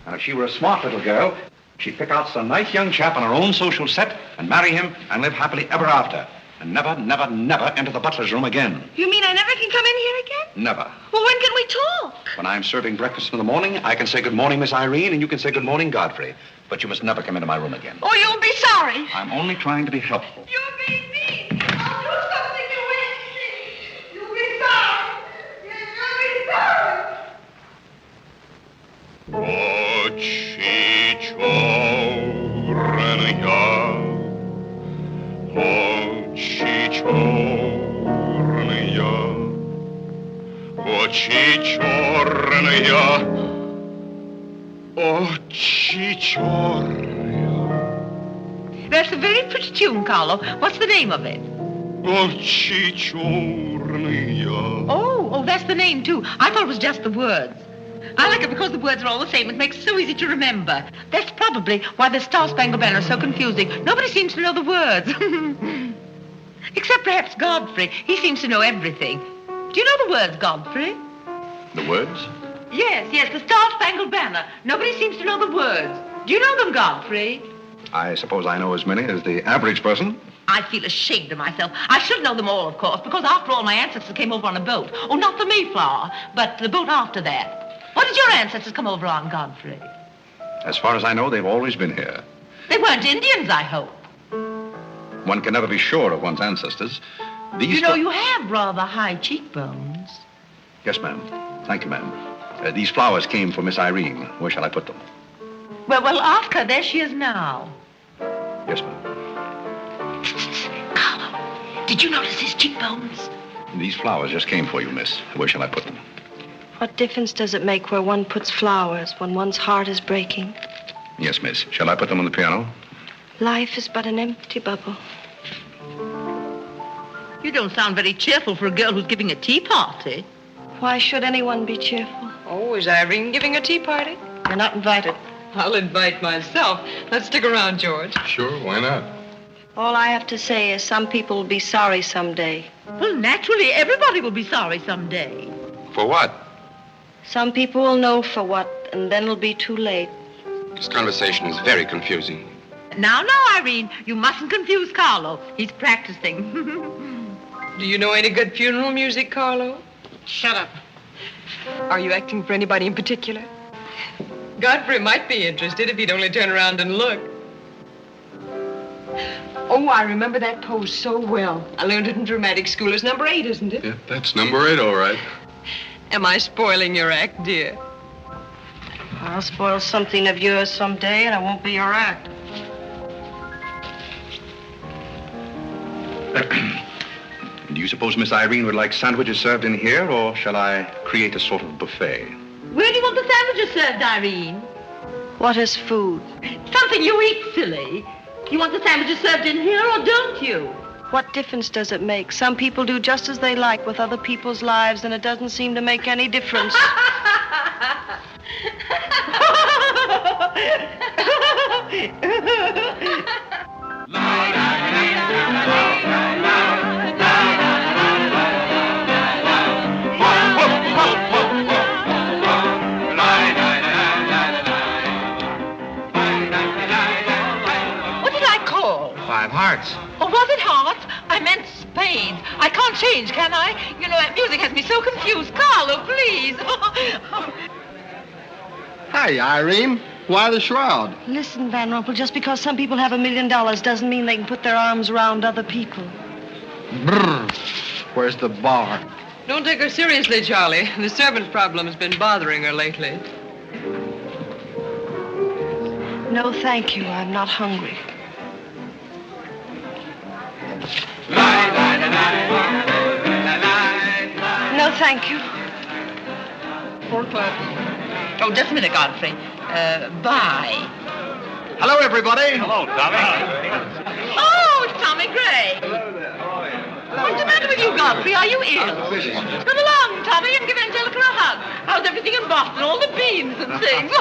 And if she were a smart little girl, she'd pick out some nice young chap on her own social set and marry him and live happily ever after. And never, never, never enter the butler's room again. You mean I never can come in here again? Never. Well, when can we talk? When I'm serving breakfast in the morning, I can say good morning, Miss Irene, and you can say good morning, Godfrey. But you must never come into my room again. Oh, you'll be sorry. I'm only trying to be helpful. You're being mean. I'll do something you won't see. You'll be sorry. You'll be sorry. Очи черные, очи черные, очи черные. That's a very pretty tune, Carlo. What's the name of it? Очи черные. Oh, that's the name, too. I thought it was just the words. I like it because the words are all the same. It makes it so easy to remember. That's probably why the Star Spangled Banner is so confusing. Nobody seems to know the words. Except perhaps Godfrey. He seems to know everything. Do you know the words, Godfrey? The words? Yes, the Star Spangled Banner. Nobody seems to know the words. Do you know them, Godfrey? I suppose I know as many as the average person. I feel ashamed of myself. I should know them all, of course, because after all, my ancestors came over on a boat. Oh, not the Mayflower, but the boat after that. What did your ancestors come over on, Godfrey? As far as I know, they've always been here. They weren't Indians, I hope. One can never be sure of one's ancestors. You know, you have rather high cheekbones. Yes, ma'am. Thank you, ma'am. These flowers came for Miss Irene. Where shall I put them? Well, ask her. There she is now. Yes, ma'am. Carlo, did you notice his cheekbones? These flowers just came for you, miss. Where shall I put them? What difference does it make where one puts flowers when one's heart is breaking? Yes, miss. Shall I put them on the piano? Life is but an empty bubble. You don't sound very cheerful for a girl who's giving a tea party. Why should anyone be cheerful? Oh, is Irene giving a tea party? You're not invited. I'll invite myself. Let's stick around, George. Sure, why not? All I have to say is some people will be sorry someday. Well, naturally, everybody will be sorry someday. For what? Some people will know for what, and then it'll be too late. This conversation is very confusing. Now, Irene, you mustn't confuse Carlo. He's practicing. Do you know any good funeral music, Carlo? Shut up. Are you acting for anybody in particular? Godfrey might be interested if he'd only turn around and look. Oh, I remember that pose so well. I learned it in dramatic school. It's number 8, isn't it? Yeah, that's number 8, all right. Am I spoiling your act, dear? I'll spoil something of yours someday, and it won't be your act. Do you suppose Miss Irene would like sandwiches served in here, or shall I create a sort of buffet? Where do you want the sandwiches served, Irene? What is food? Something you eat, silly. You want the sandwiches served in here, or don't you? What difference does it make? Some people do just as they like with other people's lives, and it doesn't seem to make any difference. What did I call? 5 hearts. Oh, was it hearts? I meant spades. I can't change, can I? You know, that music has me so confused. Carlo, please. Hey, Irene. Why the shroud? Listen, Van Rumpel, just because some people have $1 million doesn't mean they can put their arms around other people. Brr. Where's the bar? Don't take her seriously, Charlie. The servant problem has been bothering her lately. No, thank you. I'm not hungry. No, thank you. 4 o'clock. Oh, just a minute, Godfrey. Bye. Hello, everybody. Hello, Tommy. Oh, it's Tommy Gray. What's the matter with you, Godfrey? Are you ill? Come along, Tommy, and give Angelica a hug. How's everything in Boston? All the beans and things.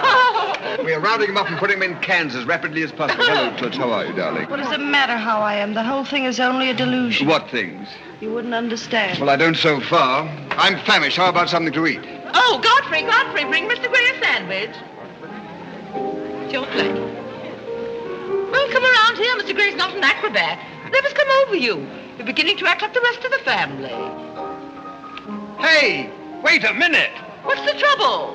We're rounding them up and putting them in cans as rapidly as possible. Hello, Toots. How are you, darling? What does it matter how I am? The whole thing is only a delusion. What things? You wouldn't understand. Well, I don't so far. I'm famished. How about something to eat? Oh, Godfrey, bring Mr. Gray a sandwich. It's your plate. Well, come around here. Mr. Gray's not an acrobat. Whatever's come over you? You're beginning to act like the rest of the family. Hey, wait a minute. What's the trouble?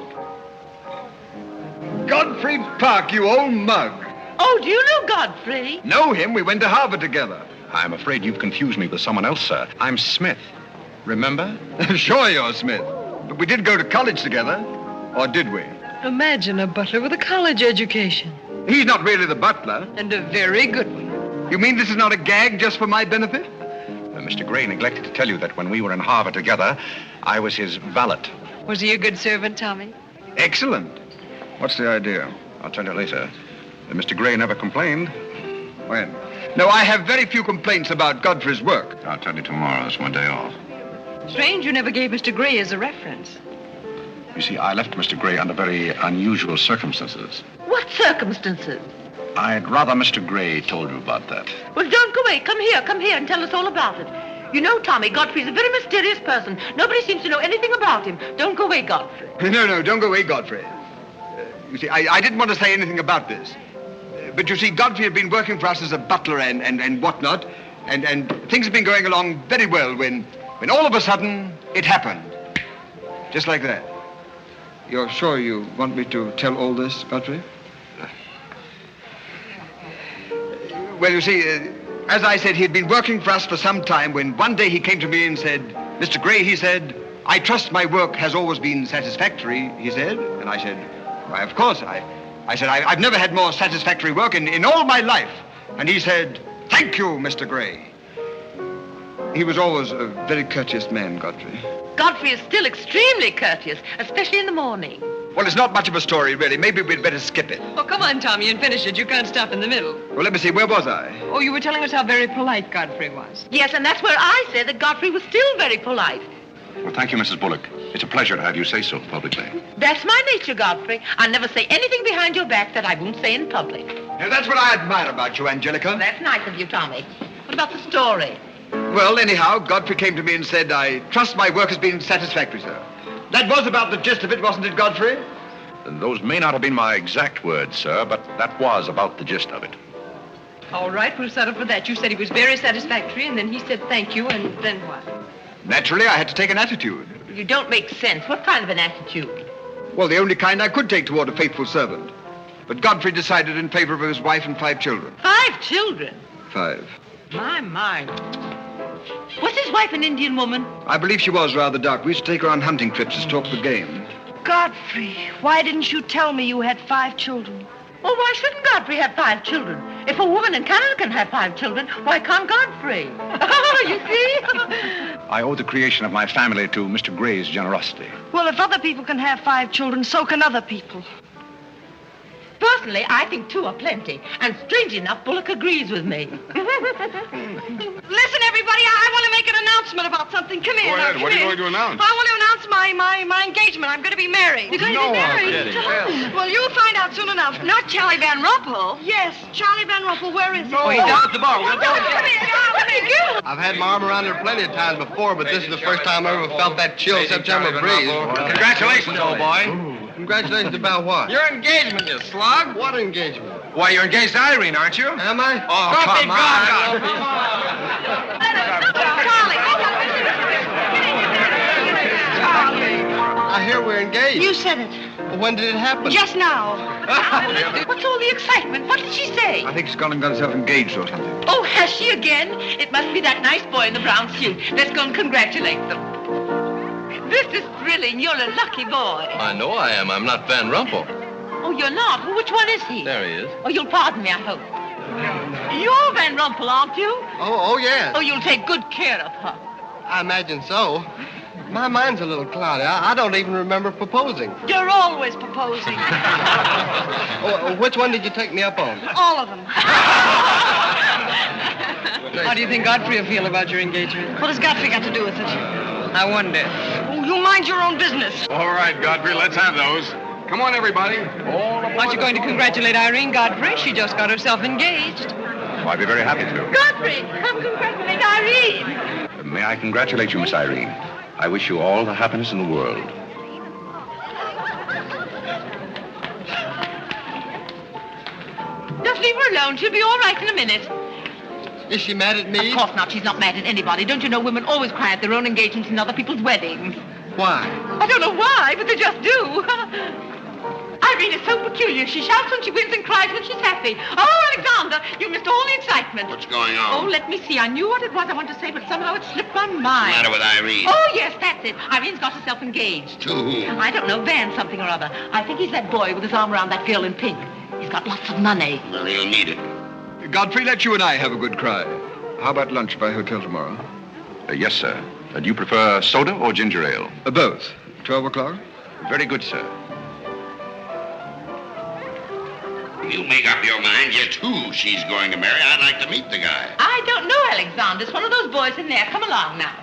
Godfrey Park, you old mug. Oh, do you know Godfrey? Know him? We went to Harvard together. I'm afraid you've confused me with someone else, sir. I'm Smith. Remember? Sure you're Smith. But we did go to college together. Or did we? Imagine a butler with a college education. He's not really the butler. And a very good one. You mean this is not a gag just for my benefit? Mr. Gray neglected to tell you that when we were in Harvard together, I was his valet. Was he a good servant, Tommy? Excellent. What's the idea? I'll tell you later. Mr. Gray never complained. When? No, I have very few complaints about Godfrey's work. I'll tell you tomorrow. It's my day off. Strange you never gave Mr. Gray as a reference. You see, I left Mr. Gray under very unusual circumstances. What circumstances? I'd rather Mr. Gray told you about that. Well, don't go away. Come here and tell us all about it. You know, Tommy, Godfrey's a very mysterious person. Nobody seems to know anything about him. Don't go away, Godfrey. No, don't go away, Godfrey. You see, I didn't want to say anything about this. But you see, Godfrey had been working for us as a butler and whatnot, and things had been going along very well when all of a sudden it happened. Just like that. You're sure you want me to tell all this, Godfrey? Well, you see, as I said, he'd been working for us for some time when one day he came to me and said, Mr. Gray, he said, I trust my work has always been satisfactory, he said. And I said, why, of course. I said, I've never had more satisfactory work in all my life. And he said, thank you, Mr. Gray. He was always a very courteous man, Godfrey. Godfrey is still extremely courteous, especially in the morning. Well, it's not much of a story, really. Maybe we'd better skip it. Oh, come on, Tommy, and finish it. You can't stop in the middle. Well, let me see. Where was I? Oh, you were telling us how very polite Godfrey was. Yes, and that's where I said that Godfrey was still very polite. Well, thank you, Mrs. Bullock. It's a pleasure to have you say so publicly. That's my nature, Godfrey. I'll never say anything behind your back that I won't say in public. Now, that's what I admire about you, Angelica. That's nice of you, Tommy. What about the story? Well, anyhow, Godfrey came to me and said, I trust my work has been satisfactory, sir. That was about the gist of it, wasn't it, Godfrey? Those may not have been my exact words, sir, but that was about the gist of it. All right, we'll settle for that. You said he was very satisfactory, and then he said thank you, and then what? Naturally, I had to take an attitude. You don't make sense. What kind of an attitude? Well, the only kind I could take toward a faithful servant. But Godfrey decided in favor of his wife and 5 children. 5 children? 5. My. Was his wife an Indian woman? I believe she was rather dark. We used to take her on hunting trips to talk the game. Godfrey, why didn't you tell me you had 5 children? Well, why shouldn't Godfrey have 5 children? If a woman in Canada can have 5 children, why can't Godfrey? Oh, you see? I owe the creation of my family to Mr. Gray's generosity. Well, if other people can have 5 children, so can other people. Personally, I think 2 are plenty. And strange enough, Bullock agrees with me. Listen, everybody, I want to make an announcement about something. Come here. Go ahead. Now, What are you come going to announce? I want to announce my engagement. I'm going to be married. You're going to be married? Well, you'll find out soon enough. Not Charlie Van Rumpel. Yes, Charlie Van Rumpel. Where is he? Oh, he's down at the bar. We'll go and Come here. Come here. I've had my arm around her plenty of times before, but this is the first time I ever felt that chill September breeze. Congratulations, old boy. Congratulations about what? Your engagement, you slug. What engagement? Why, you're engaged to Irene, aren't you? Am I? Oh, come on. I hear we're engaged. You said it. Well, when did it happen? Just now. What's all the excitement? What did she say? I think she's gone and got herself engaged or something. Oh, has she again? It must be that nice boy in the brown suit. Let's go and congratulate them. This is thrilling. You're a lucky boy. I know I am. I'm not Van Rumpel. Oh, you're not? Well, which one is he? There he is. Oh, you'll pardon me, I hope. You're Van Rumpel, aren't you? Oh, yes. Oh, you'll take good care of her. I imagine so. My mind's a little cloudy. I don't even remember proposing. You're always proposing. Oh, which one did you take me up on? All of them. How do you think Godfrey will feel about your engagement? What has Godfrey got to do with it? I wonder. Oh, you mind your own business. All right, Godfrey, let's have those. Come on, everybody. Aren't you going to congratulate Irene, Godfrey? She just got herself engaged. Oh, I'd be very happy to. Godfrey, come congratulate Irene. May I congratulate you, Miss Irene? I wish you all the happiness in the world. Just leave her alone. She'll be all right in a minute. Is she mad at me? Of course not. She's not mad at anybody. Don't you know women always cry at their own engagements and other people's weddings? Why? I don't know why, but they just do. Irene is so peculiar. She shouts when she wins and cries when she's happy. Oh, Alexander, you missed all the excitement. What's going on? Oh, let me see. I knew what it was I wanted to say, but somehow it slipped my mind. What's the matter with Irene? Oh, yes, that's it. Irene's got herself engaged. To whom? I don't know, Van something or other. I think he's that boy with his arm around that girl in pink. He's got lots of money. Well, he'll need it. Godfrey, let you and I have a good cry. How about lunch by hotel tomorrow? Yes, sir. Do you prefer soda or ginger ale? Both. 12 o'clock? Very good, sir. You make up your mind yet who she's going to marry. I'd like to meet the guy. I don't know, Alexander. It's one of those boys in there. Come along now.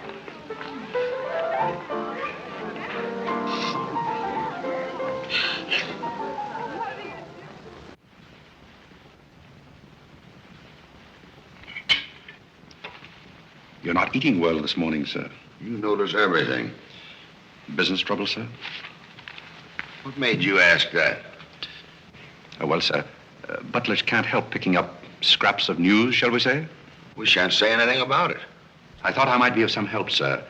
You're not eating well this morning, sir. You notice everything. Business trouble, sir? What made you ask that? Well, sir, butlers can't help picking up scraps of news, shall we say? We shan't say anything about it. I thought I might be of some help, sir.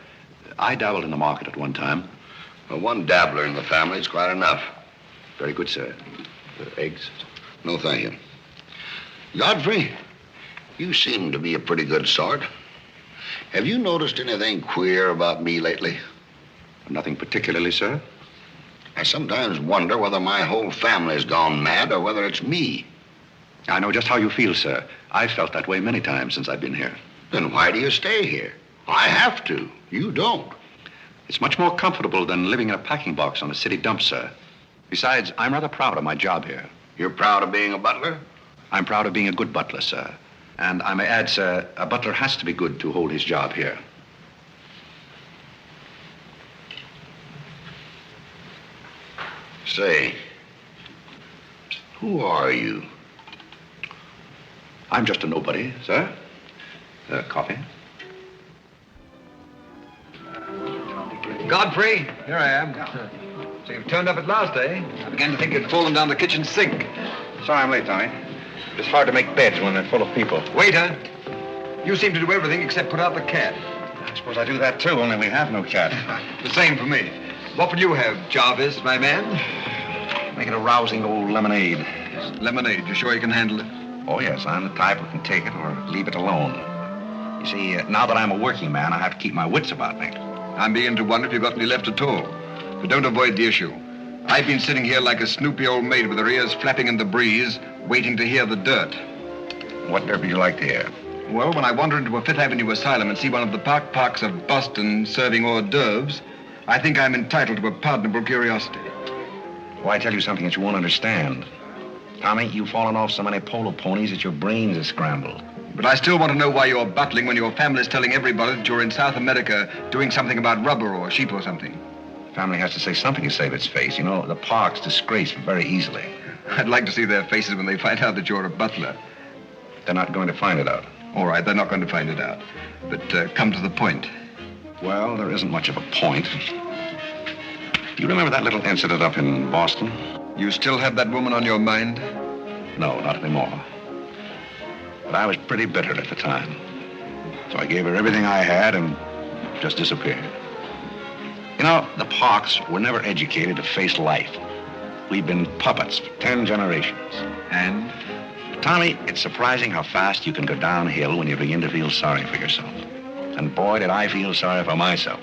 I dabbled in the market at one time. Well, one dabbler in the family is quite enough. Very good, sir. Eggs? No, thank you. Godfrey, you seem to be a pretty good sort. Have you noticed anything queer about me lately? Nothing particularly, sir. I sometimes wonder whether my whole family's gone mad or whether it's me. I know just how you feel, sir. I've felt that way many times since I've been here. Then why do you stay here? I have to. You don't. It's much more comfortable than living in a packing box on a city dump, sir. Besides, I'm rather proud of my job here. You're proud of being a butler? I'm proud of being a good butler, sir. And I may add, sir, a butler has to be good to hold his job here. Say, who are you? I'm just a nobody, sir. Coffee? Godfrey, here I am. So you've turned up at last, eh? I began to think you'd fallen down the kitchen sink. Sorry I'm late, Tommy. It's hard to make beds when they're full of people. Waiter, you seem to do everything except put out the cat. I suppose I do that, too, only we have no cat. The same for me. What will you have, Jarvis, my man? Make it a rousing old lemonade. Lemonade, you sure you can handle it? Oh, yes, I'm the type who can take it or leave it alone. You see, now that I'm a working man, I have to keep my wits about me. I'm beginning to wonder if you've got any left at all. But don't avoid the issue. I've been sitting here like a snoopy old maid with her ears flapping in the breeze, waiting to hear the dirt. What dirt would you like to hear? Well, when I wander into a Fifth Avenue asylum and see one of the parks of Boston serving hors d'oeuvres, I think I'm entitled to a pardonable curiosity. Well, I tell you something that you won't understand. Tommy, you've fallen off so many polo ponies that your brains are scrambled. But I still want to know why you're butling when your family's telling everybody that you're in South America doing something about rubber or sheep or something. Family has to say something to save its face. You know, the park's disgraced very easily. I'd like to see their faces when they find out that you're a butler. They're not going to find it out. All right, they're not going to find it out. But come to the point. Well, there isn't much of a point. Do you remember that little incident up in Boston? You still have that woman on your mind? No, not anymore. But I was pretty bitter at the time. So I gave her everything I had and just disappeared. You know, the Parks were never educated to face life. We've been puppets for 10 generations. And? Tommy, it's surprising how fast you can go downhill when you begin to feel sorry for yourself. And boy, did I feel sorry for myself.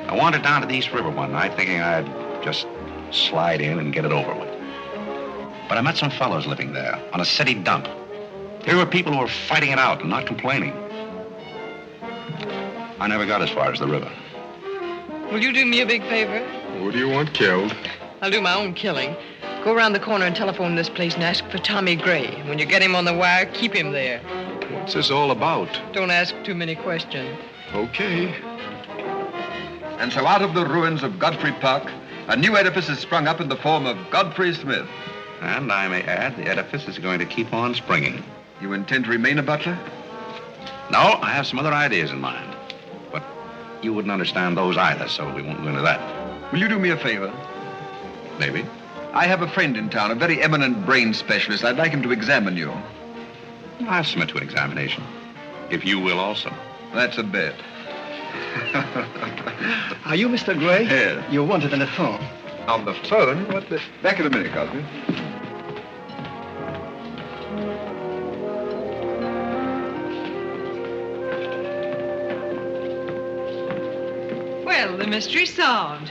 I wandered down to the East River one night thinking I'd just slide in and get it over with. But I met some fellows living there on a city dump. Here were people who were fighting it out and not complaining. I never got as far as the river. Will you do me a big favor? Who do you want killed? I'll do my own killing. Go around the corner and telephone this place and ask for Tommy Gray. When you get him on the wire, keep him there. What's this all about? Don't ask too many questions. Okay. And so out of the ruins of Godfrey Park, a new edifice has sprung up in the form of Godfrey Smith. And I may add, the edifice is going to keep on springing. You intend to remain a butler? No, I have some other ideas in mind. But you wouldn't understand those either, so we won't go into that. Will you do me a favor? Maybe. I have a friend in town, a very eminent brain specialist. I'd like him to examine you. I'll submit to an examination. If you will also. That's a bet. Are you Mr. Gray? Yes. You're wanted on the phone. On the phone? What the... Back in a minute, Cosby. Well, the mystery's solved.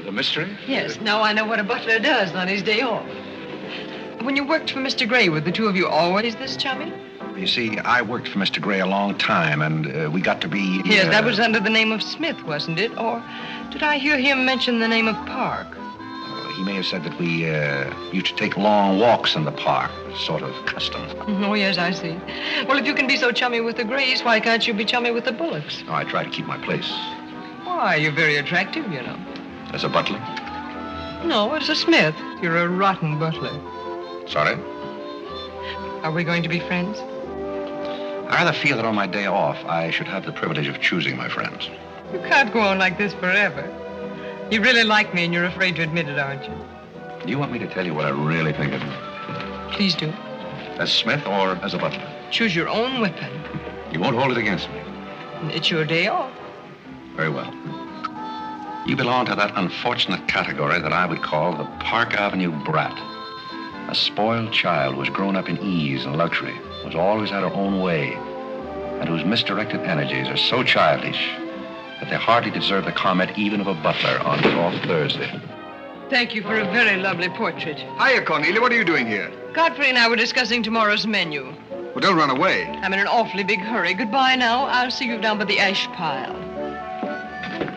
The mystery? Yes, now I know what a butler does on his day off. When you worked for Mr. Gray, were the two of you always this chummy? You see, I worked for Mr. Gray a long time, and we got to be... Yes, that was under the name of Smith, wasn't it? Or did I hear him mention the name of Park? He may have said that we used to take long walks in the park, sort of custom. Oh, yes, I see. Well, if you can be so chummy with the Grays, why can't you be chummy with the Bullocks? Oh, I try to keep my place. Why, you're very attractive, you know. As a butler? No, as a Smith. You're a rotten butler. Sorry? Are we going to be friends? I rather feel that on my day off, I should have the privilege of choosing my friends. You can't go on like this forever. You really like me and you're afraid to admit it, aren't you? Do you want me to tell you what I really think of you? Please do. As Smith or as a butler? Choose your own weapon. You won't hold it against me. It's your day off. Very well. You belong to that unfortunate category that I would call the Park Avenue brat. A spoiled child who has grown up in ease and luxury, who's always had her own way, and whose misdirected energies are so childish that they hardly deserve the comment even of a butler on his off Thursday. Thank you for a very lovely portrait. Hiya, Cornelia. What are you doing here? Godfrey and I were discussing tomorrow's menu. Well, don't run away. I'm in an awfully big hurry. Goodbye now. I'll see you down by the ash pile.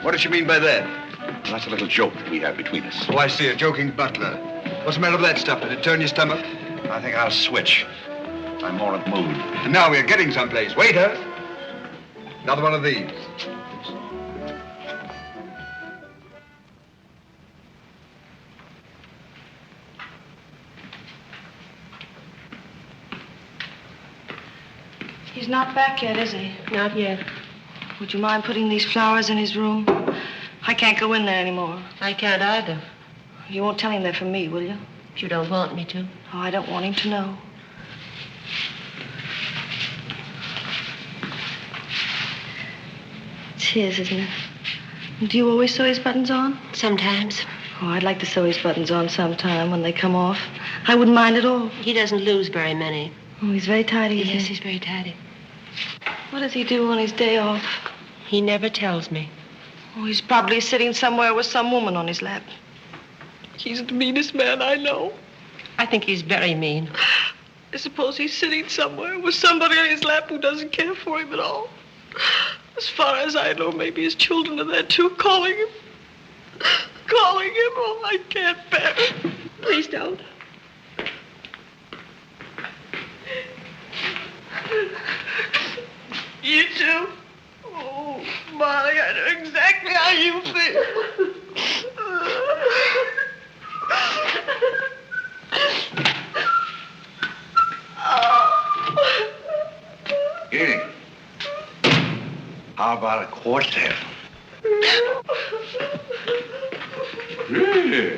What does she mean by that? That's a little joke that we have between us. Oh, I see. A joking butler. What's the matter with that stuff? Did it turn your stomach? I think I'll switch. I'm more in the mood. And now we're getting someplace. Waiter! Another one of these. He's not back yet, is he? Not yet. Would you mind putting these flowers in his room? I can't go in there anymore. I can't either. You won't tell him they're from me, will you? If you don't want me to. Oh, I don't want him to know. It's his, isn't it? Do you always sew his buttons on? Sometimes. Oh, I'd like to sew his buttons on sometime when they come off. I wouldn't mind at all. He doesn't lose very many. Oh, he's very tidy. Yes, he's very tidy. What does he do on his day off? He never tells me. Oh, he's probably sitting somewhere with some woman on his lap. He's the meanest man I know. I think he's very mean. I suppose he's sitting somewhere with somebody on his lap who doesn't care for him at all. As far as I know, maybe his children are there too, calling him. Calling him. Oh, I can't bear it. Please don't. You too? Oh, Molly, I know exactly how you feel. Here. How about a quartet? Yeah.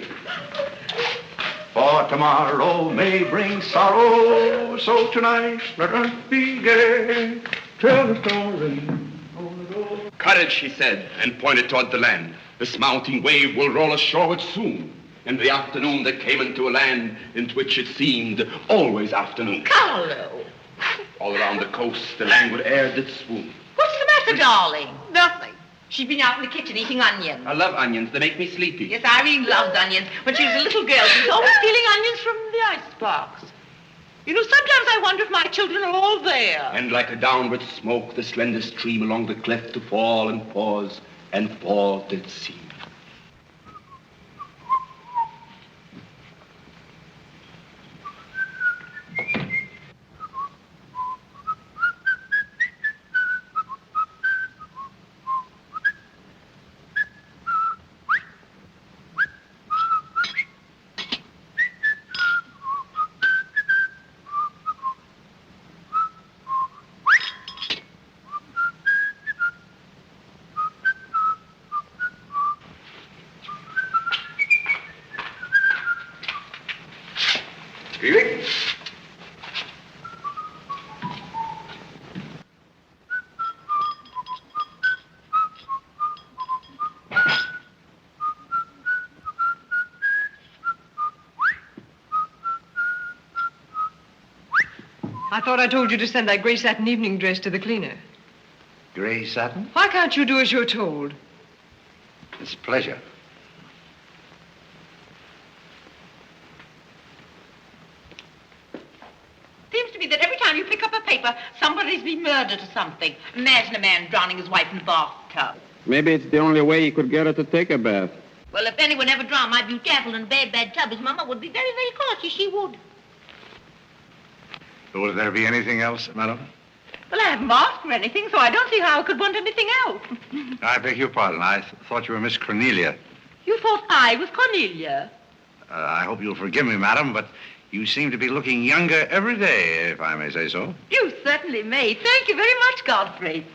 For tomorrow may bring sorrow, so tonight let us be gay. Tell the story. Courage, he said, and pointed toward the land. This mounting wave will roll us shoreward soon. In the afternoon they came into a land into which it seemed always afternoon. Carlo! All around the coast the languid air did swoon. What's the matter, darling? Nothing. She's been out in the kitchen eating onions. I love onions. They make me sleepy. Yes, Irene loves onions. When she was a little girl, she was always stealing onions from the icebox. You know, sometimes I wonder if my children are all there. And like a downward smoke, the slender stream along the cleft to fall and pause, and fall did seem. Greeley? I thought I told you to send that gray satin evening dress to the cleaner. Gray satin? Why can't you do as you're told? It's a pleasure. Seems to me that every time you pick up a paper, somebody's been murdered or something. Imagine a man drowning his wife in the bathtub. Maybe it's the only way he could get her to take a bath. Well, if anyone ever drowned my beauty apple in a bad tub, his mama would be very, very cautious. She would. Would there be anything else, madam? Well, I haven't asked for anything, so I don't see how I could want anything else. I beg your pardon. I thought you were Miss Cornelia. You thought I was Cornelia? I hope you'll forgive me, madam, but you seem to be looking younger every day, if I may say so. You certainly may. Thank you very much, Godfrey.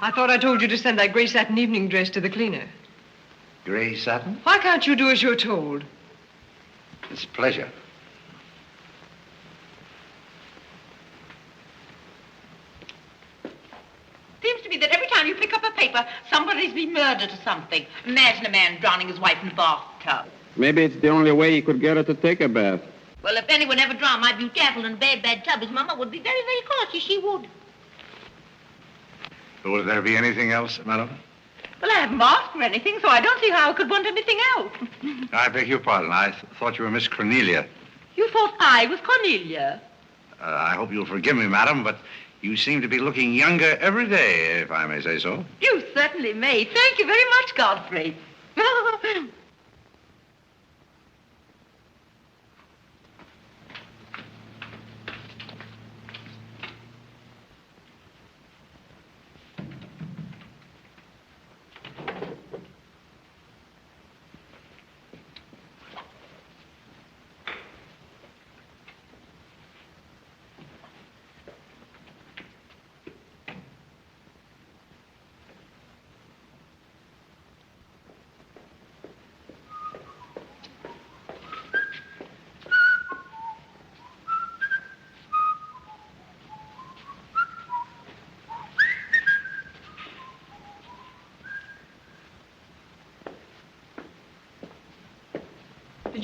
I thought I told you to send that gray satin evening dress to the cleaner. Gray satin? Why can't you do as you're told? It's a pleasure. Seems to me that every time you pick up a paper, somebody's been murdered or something. Imagine a man drowning his wife in the bathtub. Maybe it's the only way he could get her to take a bath. Well, if anyone ever drowned my beauty apple in a bad tub, his mama would be very, very cautious. She would. Would there be anything else, madam? Well, I haven't asked for anything, so I don't see how I could want anything else. I beg your pardon. I thought you were Miss Cornelia. You thought I was Cornelia? I hope you'll forgive me, madam, but you seem to be looking younger every day, if I may say so. You certainly may. Thank you very much, Godfrey.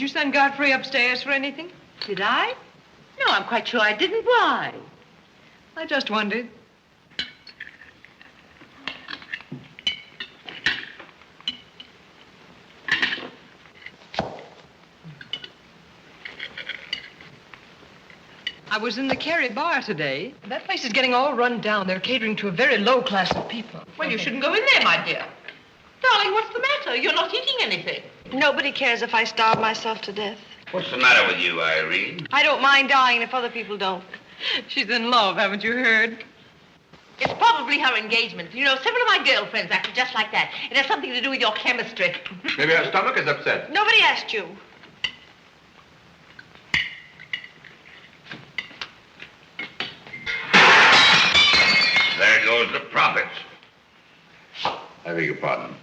you send Godfrey upstairs for anything? Did I? No, I'm quite sure I didn't. Why? I just wondered. I was in the Cary bar today. That place is getting all run down. They're catering to a very low class of people. Well, you shouldn't go in there, my dear. Darling, what's the matter? You're not eating anything. Nobody cares if I starve myself to death. What's the matter with you, Irene? I don't mind dying if other people don't. She's in love, haven't you heard? It's probably her engagement. You know, several of my girlfriends acted just like that. It has something to do with your chemistry. Maybe her stomach is upset. Nobody asked you. There goes the profits. I beg your pardon.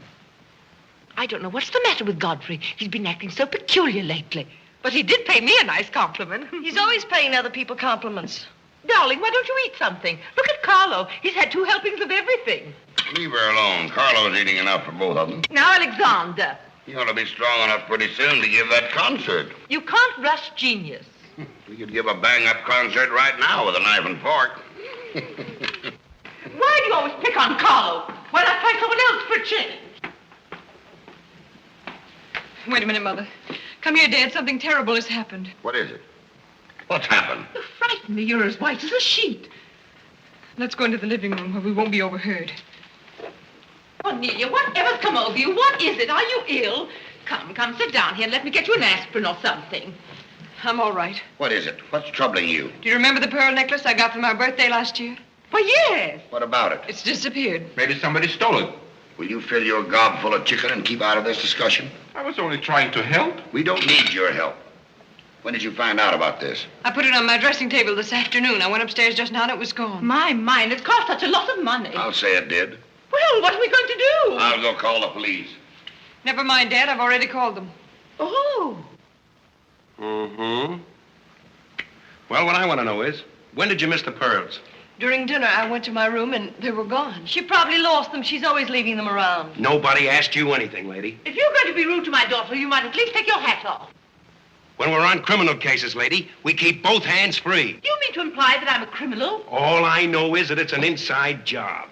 I don't know what's the matter with Godfrey. He's been acting so peculiar lately. But he did pay me a nice compliment. He's always paying other people compliments. Darling, why don't you eat something? Look at Carlo. He's had 2 helpings of everything. Leave her alone. Carlo's eating enough for both of them. Now, Alexander. You ought to be strong enough pretty soon to give that concert. You can't rush genius. We could give a bang-up concert right now with a knife and fork. Why do you always pick on Carlo? Why not try someone else for a change? Wait a minute, Mother. Come here, Dad. Something terrible has happened. What is it? What's happened? You frighten me. You're as white as a sheet. Let's go into the living room where we won't be overheard. Cornelia, whatever's come over you? What is it? Are you ill? Come, sit down here and let me get you an aspirin or something. I'm all right. What is it? What's troubling you? Do you remember the pearl necklace I got for my birthday last year? Why, yes. What about it? It's disappeared. Maybe somebody stole it. Will you fill your gob full of chicken and keep out of this discussion? I was only trying to help. We don't need your help. When did you find out about this? I put it on my dressing table this afternoon. I went upstairs just now and it was gone. My mind, it cost such a lot of money. I'll say it did. Well, what are we going to do? I'll go call the police. Never mind, Dad. I've already called them. Oh. Mm-hmm. Well, what I want to know is, when did you miss the pearls? During dinner, I went to my room and they were gone. She probably lost them. She's always leaving them around. Nobody asked you anything, lady. If you're going to be rude to my daughter, you might at least take your hat off. When we're on criminal cases, lady, we keep both hands free. You mean to imply that I'm a criminal? All I know is that it's an inside job.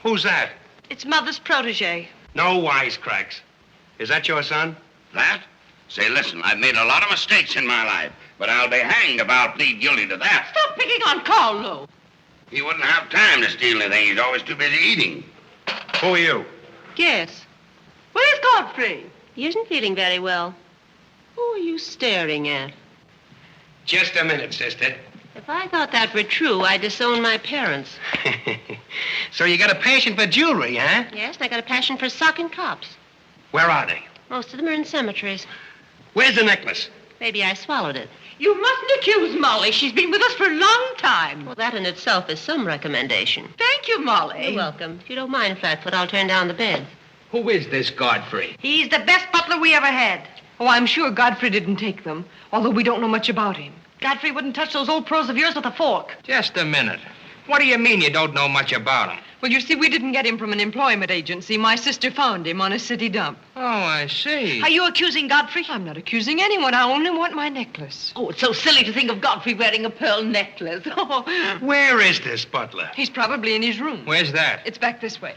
Who's that? It's Mother's protege. No wisecracks. Is that your son? That? Say, listen, I've made a lot of mistakes in my life, but I'll be hanged if I'll plead guilty to that. Stop picking on Carlo. He wouldn't have time to steal anything. He's always too busy eating. Who are you? Yes. Where's Godfrey? He isn't feeling very well. Who are you staring at? Just a minute, sister. If I thought that were true, I'd disown my parents. So you got a passion for jewelry, huh? Yes, and I got a passion for socking cops. Where are they? Most of them are in cemeteries. Where's the necklace? Maybe I swallowed it. You mustn't accuse Molly. She's been with us for a long time. Well, that in itself is some recommendation. Thank you, Molly. You're welcome. If you don't mind, Flatfoot, I'll turn down the bed. Who is this Godfrey? He's the best butler we ever had. Oh, I'm sure Godfrey didn't take them, although we don't know much about him. Godfrey wouldn't touch those old pearls of yours with a fork. Just a minute. What do you mean you don't know much about him? Well, you see, we didn't get him from an employment agency. My sister found him on a city dump. Oh, I see. Are you accusing Godfrey? I'm not accusing anyone. I only want my necklace. Oh, it's so silly to think of Godfrey wearing a pearl necklace. Oh. Where is this butler? He's probably in his room. Where's that? It's back this way.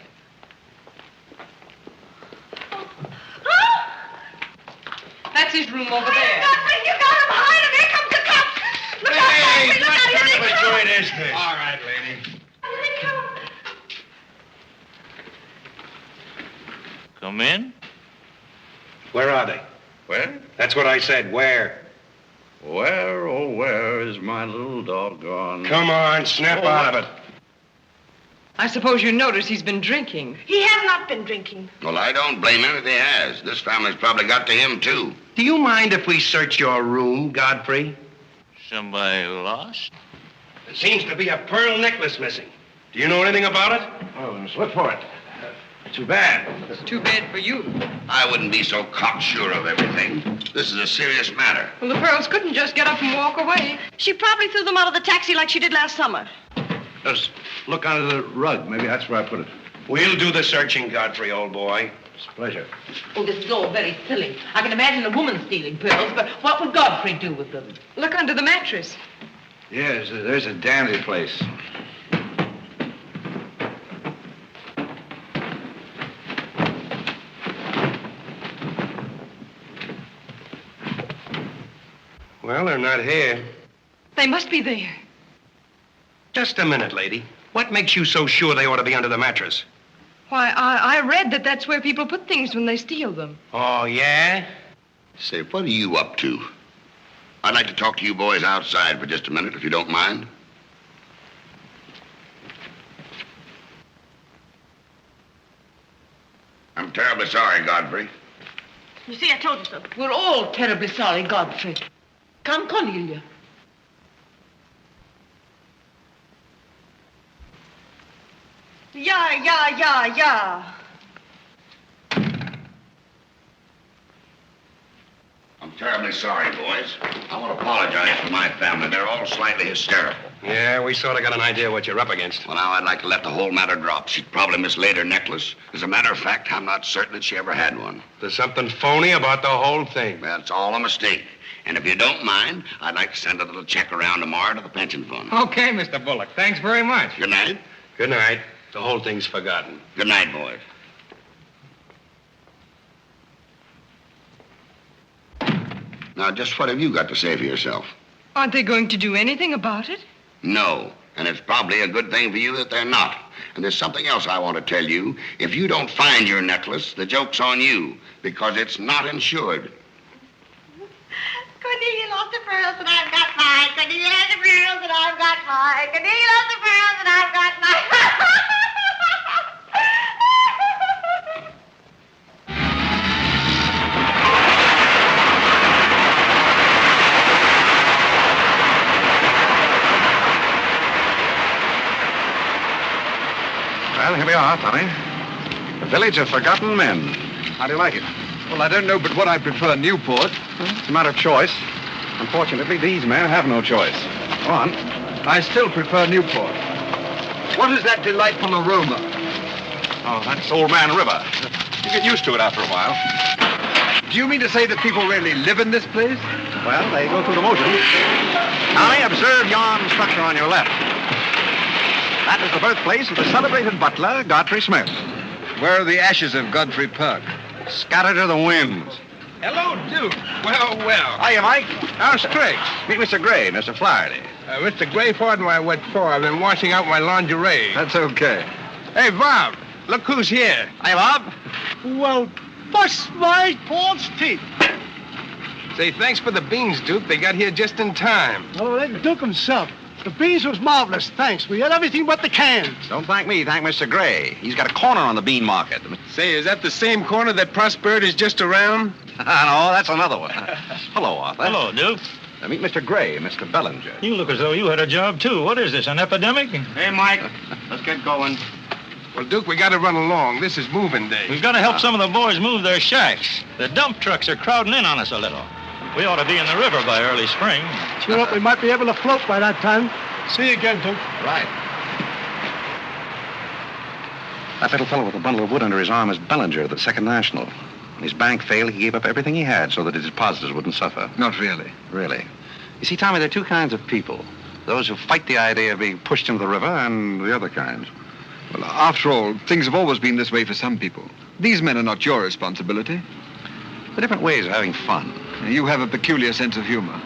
That's his room over there. Godfrey, you got him behind him. Here comes the cops. Look out, Hey, Godfrey, look what out. Here kind they of a come. joint is this? All right, lady. Here they come. Come in. Where are they? Where? That's what I said. Where? Where, oh, where is my little doggone? Come on, snap out of it. I suppose you notice he's been drinking. He has not been drinking. Well, I don't blame him if he has. This family's probably got to him, too. Do you mind if we search your room, Godfrey? Somebody lost? There seems to be a pearl necklace missing. Do you know anything about it? Oh, let's look for it. Too bad. Too bad for you. I wouldn't be so cocksure of everything. This is a serious matter. Well, the pearls couldn't just get up and walk away. She probably threw them out of the taxi like she did last summer. Just look under the rug. Maybe that's where I put it. We'll do the searching, Godfrey, old boy. It's a pleasure. Oh, this is all very silly. I can imagine a woman stealing pearls, but what would Godfrey do with them? Look under the mattress. Yes, there's a dandy place. Well, they're not here. They must be there. Just a minute, lady. What makes you so sure they ought to be under the mattress? Why, I read that that's where people put things when they steal them. Oh, yeah? Say, what are you up to? I'd like to talk to you boys outside for just a minute, if you don't mind. I'm terribly sorry, Godfrey. You see, I told you so. We're all terribly sorry, Godfrey. Come, Cornelia. Yeah. I'm terribly sorry, boys. I want to apologize for my family. They're all slightly hysterical. Yeah, we sort of got an idea what you're up against. Well, now, I'd like to let the whole matter drop. She'd probably mislaid her necklace. As a matter of fact, I'm not certain that she ever had one. There's something phony about the whole thing. That's all a mistake. And if you don't mind, I'd like to send a little check around tomorrow to the pension fund. Okay, Mr. Bullock. Thanks very much. Good night. Good night. The whole thing's forgotten. Good night, boys. Now, just what have you got to say for yourself? Aren't they going to do anything about it? No. And it's probably a good thing for you that they're not. And there's something else I want to tell you. If you don't find your necklace, the joke's on you, because it's not insured. Cornelia lost the pearls and I've got mine. Cornelia lost the pearls and I've got mine. Cornelia lost the pearls and I've got mine. Well, here we are, Tommy. The Village of Forgotten Men. How do you like it? Well, I don't know but what I prefer Newport. It's a matter of choice. Unfortunately, these men have no choice. Go on. I still prefer Newport. What is that delightful aroma? Oh, that's Old Man River. You get used to it after a while. Do you mean to say that people really live in this place? Well, they go through the motions. Tommy, observe yon structure on your left. That is the birthplace of the celebrated butler, Godfrey Smith. Where are the ashes of Godfrey Perk? Scattered to the winds. Hello, Duke. Well. Hiya, Mike. How's tricks? Meet Mr. Gray, Mr. Flaherty. Mr. Gray, pardon my what for. I've been washing out my lingerie. That's okay. Hey, Bob, look who's here. Hiya, Bob. Well, bust my false teeth. Say, thanks for the beans, Duke. They got here just in time. Oh, that Duke himself. The beans was marvelous, thanks. We had everything but the cans. Don't thank me, thank Mr. Gray. He's got a corner on the bean market. Say, is that the same corner that Prosperity is just around? No, that's another one. Hello, Arthur. Hello, Duke. Meet Mr. Gray, Mr. Bellinger. You look as though you had a job, too. What is this, an epidemic? Hey, Mike, let's get going. Well, Duke, we got to run along. This is moving day. We've got to help some of the boys move their shacks. The dump trucks are crowding in on us a little. We ought to be in the river by early spring. Cheer up, we might be able to float by that time. See you again, Duke. Right. That little fellow with a bundle of wood under his arm is Bellinger of the Second National. When his bank failed, he gave up everything he had so that his depositors wouldn't suffer. Not really. Really. You see, Tommy, there are two kinds of people. Those who fight the idea of being pushed into the river and the other kinds. Well, after all, things have always been this way for some people. These men are not your responsibility. They're different ways of having fun. You have a peculiar sense of humor.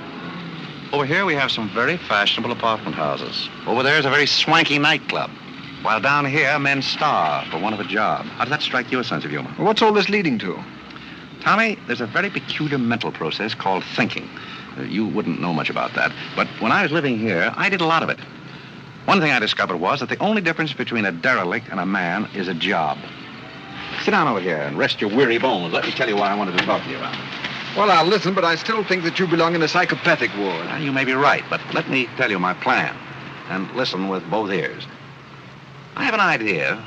Over here, we have some very fashionable apartment houses. Over there is a very swanky nightclub. While down here, men starve for want of a job. How does that strike your sense of humor? Well, what's all this leading to? Tommy, there's a very peculiar mental process called thinking. You wouldn't know much about that. But when I was living here, I did a lot of it. One thing I discovered was that the only difference between a derelict and a man is a job. Sit down over here and rest your weary bones. Let me tell you what I wanted to talk to you about. Well, I'll listen, but I still think that you belong in a psychopathic ward. Well, you may be right, but let me tell you my plan. And listen with both ears. I have an idea.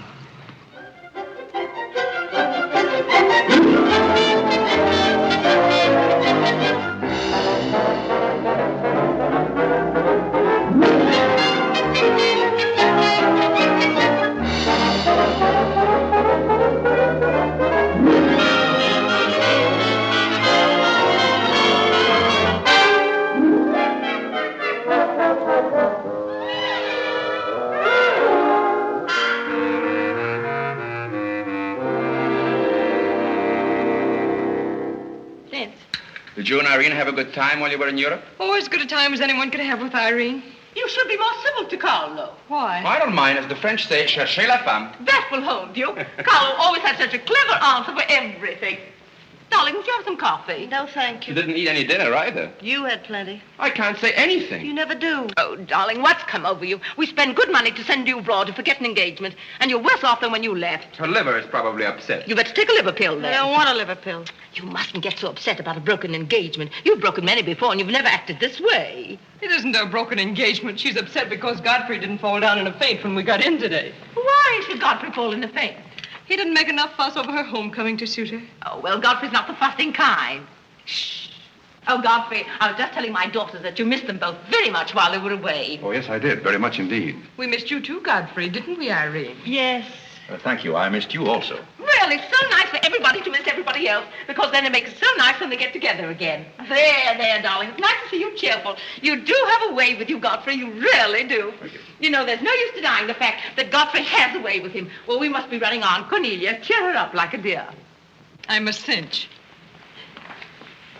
Irene have a good time while you were in Europe? Oh, as good a time as anyone could have with Irene. You should be more civil to Carlo. Why? I don't mind. As the French say, cherchez la femme. That will hold you. Carlo always had such a clever answer for everything. Darling, would you have some coffee? No, thank You you. didn't eat any dinner either. You had plenty. I can't say anything. You never do. Oh, darling, what's come over you? We spend good money to send you abroad to forget an engagement, and you're worse off than when you left. Her liver is probably upset. You better take a liver pill, I then. don't want a liver pill. You mustn't get so upset about a broken engagement. You've broken many before, and you've never acted this way. It isn't a broken engagement. She's upset because Godfrey didn't fall down in a faint when we got in today. Why should Godfrey fall in a faint? He didn't make enough fuss over her homecoming to suit her. Oh, well, Godfrey's not the fussing kind. Shh. Oh, Godfrey, I was just telling my daughters that you missed them both very much while they were away. Oh, yes, I did. Very much indeed. We missed you too, Godfrey, didn't we, Irene? Yes. Thank you. I missed you also. Really, it's so nice for everybody to miss everybody else, because then it makes it so nice when they get together again. There, darling. It's nice to see you cheerful. You do have a way with you, Godfrey. You really do. You know, there's no use denying the fact that Godfrey has a way with him. Well, we must be running on. Cornelia, cheer her up like a dear. I'm a cinch.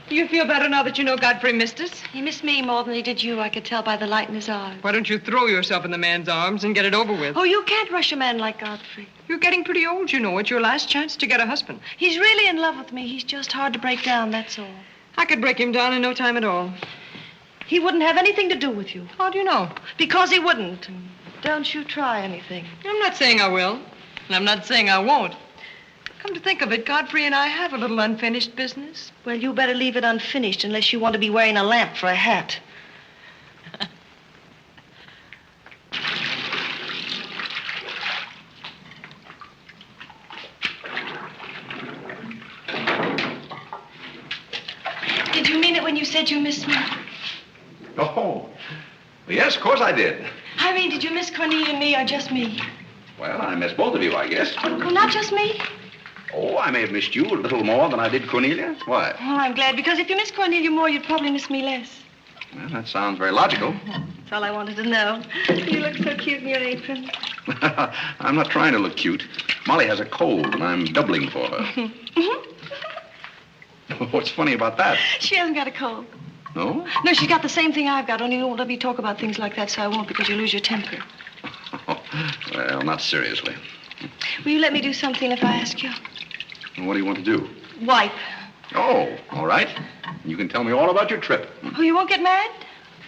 Do you feel better now that you know Godfrey missed us? He missed me more than he did you. I could tell by the light in his eyes. Why don't you throw yourself in the man's arms and get it over with? Oh, you can't rush a man like Godfrey. You're getting pretty old, you know. It's your last chance to get a husband. He's really in love with me. He's just hard to break down, that's all. I could break him down in no time at all. He wouldn't have anything to do with you. How do you know? Because he wouldn't. Don't you try anything. I'm not saying I will, and I'm not saying I won't. Come to think of it, Godfrey and I have a little unfinished business. Well, you better leave it unfinished unless you want to be wearing a lamp for a hat. Did you mean it when you said you missed me? Oh, yes, of course I did. Irene, did you miss Cornelia and me or just me? Well, I missed both of you, I guess. Oh, not just me? Oh, I may have missed you a little more than I did Cornelia. Why? Well, I'm glad, because if you miss Cornelia more, you'd probably miss me less. Well, that sounds very logical. That's all I wanted to know. You look so cute in your apron. I'm not trying to look cute. Molly has a cold, and I'm doubling for her. What's funny about that? She hasn't got a cold. No? No, she's got the same thing I've got, only you won't let me talk about things like that, so I won't, because you lose your temper. Well, not seriously. Will you let me do something if I ask you? What do you want to do? Wipe. Oh, all right. You can tell me all about your trip. Oh, you won't get mad?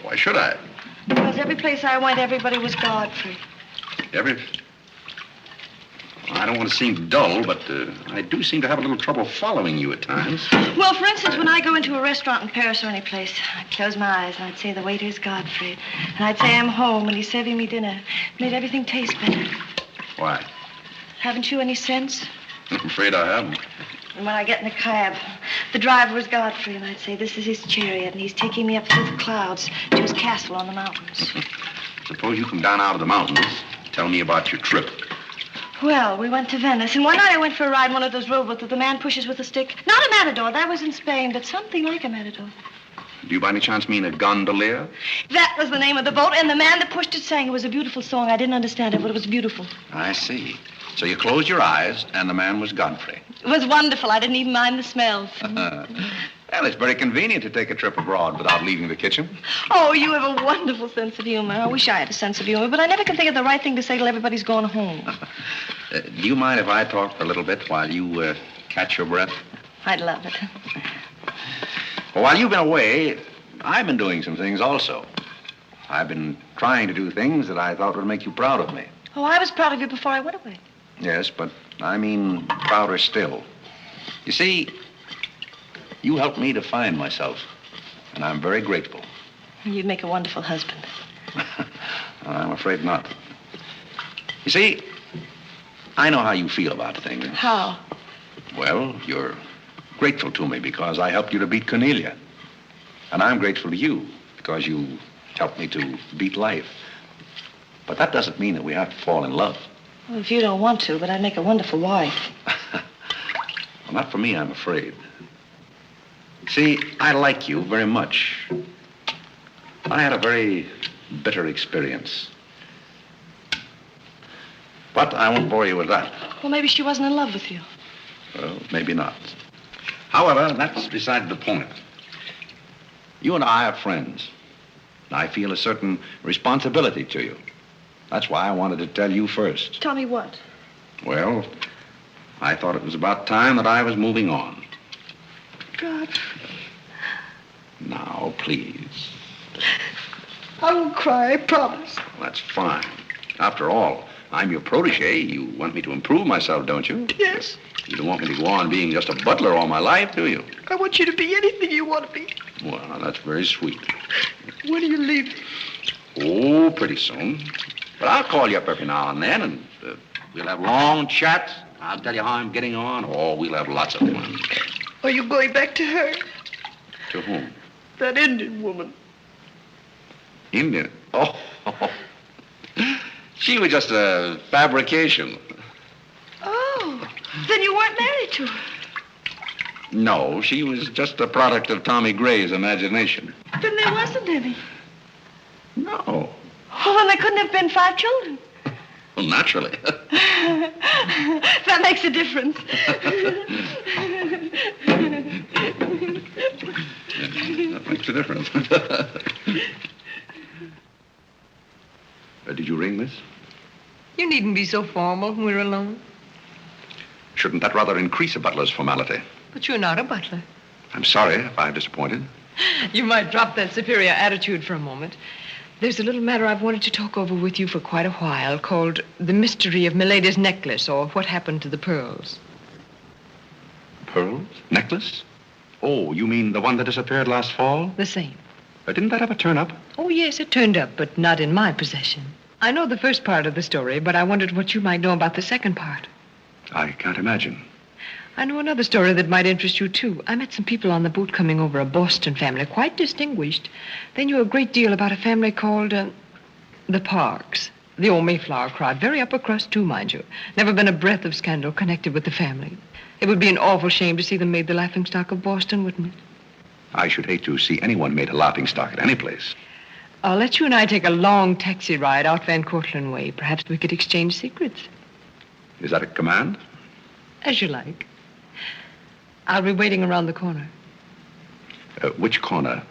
Why should I? Because every place I went, everybody was Godfrey. I don't want to seem dull, but I do seem to have a little trouble following you at times. Well, for instance, when I go into a restaurant in Paris or any place, I'd close my eyes and I'd say the waiter's Godfrey. And I'd say I'm home and he's serving me dinner. It made everything taste better. Why? Haven't you any sense? I'm afraid I haven't. And when I get in a cab, the driver was Godfrey, and I'd say, this is his chariot, and he's taking me up through the clouds to his castle on the mountains. Suppose you come down out of the mountains. Tell me about your trip. Well, we went to Venice, and one night I went for a ride in one of those rowboats that the man pushes with a stick. Not a matador, that was in Spain, but something like a matador. Do you by any chance mean a gondolier? That was the name of the boat, and the man that pushed it sang. It was a beautiful song. I didn't understand it, but it was beautiful. I see. So you closed your eyes, and the man was Godfrey. It was wonderful. I didn't even mind the smells. Well, it's very convenient to take a trip abroad without leaving the kitchen. Oh, you have a wonderful sense of humor. I wish I had a sense of humor, but I never can think of the right thing to say till everybody's gone home. Do you mind if I talk a little bit while you catch your breath? I'd love it. Well, while you've been away, I've been doing some things also. I've been trying to do things that I thought would make you proud of me. Oh, I was proud of you before I went away. Yes, but I mean prouder still. You see, you helped me to find myself, and I'm very grateful. You'd make a wonderful husband. I'm afraid not. You see, I know how you feel about things. How? Well, you're grateful to me because I helped you to beat Cornelia. And I'm grateful to you because you helped me to beat life. But that doesn't mean that we have to fall in love. Well, if you don't want to, but I'd make a wonderful wife. Well, not for me, I'm afraid. See, I like you very much. I had a very bitter experience. But I won't bore you with that. Well, maybe she wasn't in love with you. Well, maybe not. However, that's beside the point. You and I are friends. I feel a certain responsibility to you. That's why I wanted to tell you first. Tell me what? Well, I thought it was about time that I was moving on. Godfrey. Now, please. I won't cry, I promise. Well, that's fine. After all, I'm your protege. You want me to improve myself, don't you? Yes. You don't want me to go on being just a butler all my life, do you? I want you to be anything you want to be. Well, that's very sweet. When are you leaving? Oh, pretty soon. But I'll call you up every now and then, and we'll have long chats. I'll tell you how I'm getting on. Oh, we'll have lots of fun. Are you going back to her? To whom? That Indian woman. Indian? Oh. She was just a fabrication. Oh, then you weren't married to her. No, she was just a product of Tommy Gray's imagination. Then there wasn't any. No. Oh, then there couldn't have been 5 children. Well, naturally. That makes a difference. That makes a difference. Did you ring, miss? You needn't be so formal when we're alone. Shouldn't that rather increase a butler's formality? But you're not a butler. I'm sorry if I've disappointed. You might drop that superior attitude for a moment. There's a little matter I've wanted to talk over with you for quite a while called The Mystery of Milady's Necklace, or What Happened to the Pearls. Pearls? Necklace? Oh, you mean the one that disappeared last fall? The same. Didn't that ever turn up? Oh, yes, it turned up, but not in my possession. I know the first part of the story, but I wondered what you might know about the second part. I can't imagine. I know another story that might interest you, too. I met some people on the boat coming over, a Boston family, quite distinguished. They knew a great deal about a family called, the Parks. The old Mayflower crowd. Very upper crust, too, mind you. Never been a breath of scandal connected with the family. It would be an awful shame to see them made the laughingstock of Boston, wouldn't it? I should hate to see anyone made a laughingstock at any place. I'll let you and I take a long taxi ride out Van Cortlandt Way. Perhaps we could exchange secrets. Is that a command? As you like. I'll be waiting around the corner. Which corner?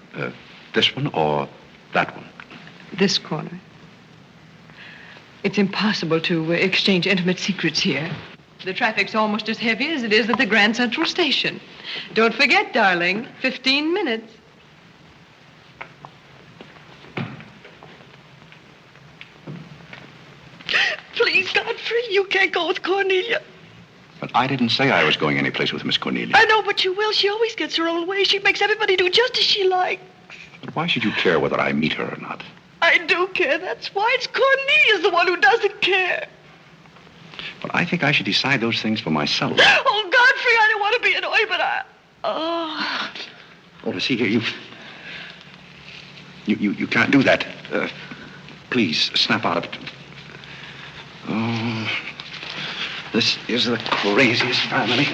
This one or that one? This corner. It's impossible to exchange intimate secrets here. The traffic's almost as heavy as it is at the Grand Central Station. Don't forget, darling, 15 minutes. Please, Godfrey, you can't go with Cornelia. But I didn't say I was going anyplace with Miss Cornelia. I know, but you will. She always gets her own way. She makes everybody do just as she likes. But why should you care whether I meet her or not? I do care. That's why. It's Cornelia's the one who doesn't care. But I think I should decide those things for myself. Oh, Godfrey, I don't want to be annoyed, but I... Oh, see here, you can't do that. Please, snap out of it. Oh, this is the craziest family.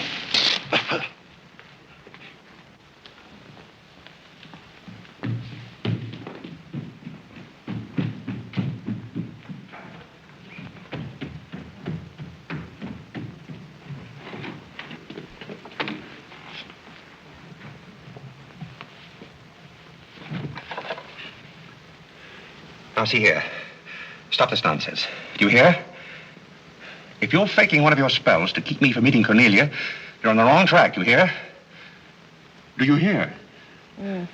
Now, see here. Stop this nonsense. Do you hear? If you're faking one of your spells to keep me from meeting Cornelia, you're on the wrong track, you hear? Do you hear? Yeah.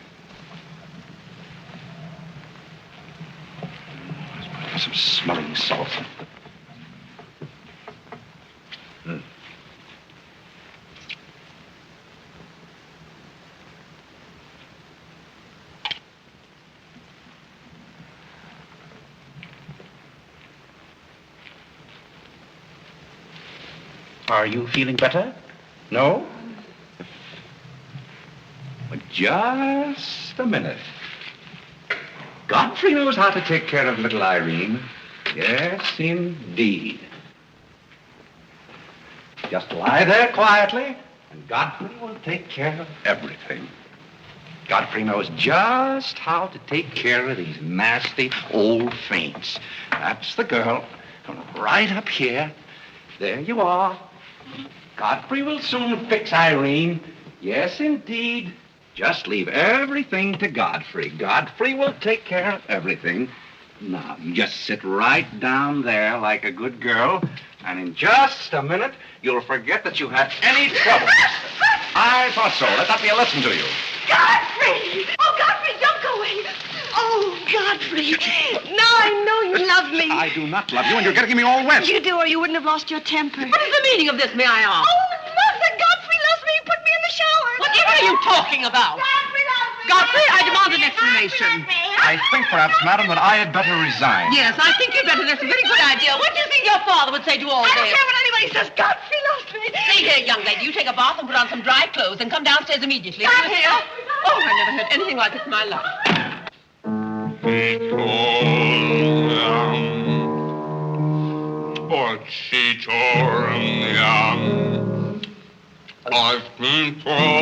Let's put some smelling salt. Are you feeling better? No? But just a minute. Godfrey knows how to take care of little Irene. Yes, indeed. Just lie there quietly, and Godfrey will take care of everything. Godfrey knows just how to take care of these nasty old faints. That's the girl. Right up here. There you are. Godfrey will soon fix Irene. Yes, indeed. Just leave everything to Godfrey. Godfrey will take care of everything. Now, you just sit right down there like a good girl, and in just a minute, you'll forget that you had any trouble. I thought so. Let that be a lesson to you. Godfrey! Oh, Godfrey, don't go away. Oh, Godfrey. Now I know you love me. I do not love you, and you're getting me all wet. You do, or you wouldn't have lost your temper. What is the meaning of this, may I ask? Oh, Mother, Godfrey loves me. He put me in the shower. Whatever are you talking about? Godfrey loves me. Godfrey, I demand an explanation. I think perhaps, madam, that I had better resign. Yes, I think you'd better. That's a very good idea. What do you think your father would say to all I this? don't care what anybody says. Godfrey loves me. See here, young lady, you take a bath and put on some dry clothes and come downstairs immediately. Come here. Oh, I never heard anything like it in my life. I've been told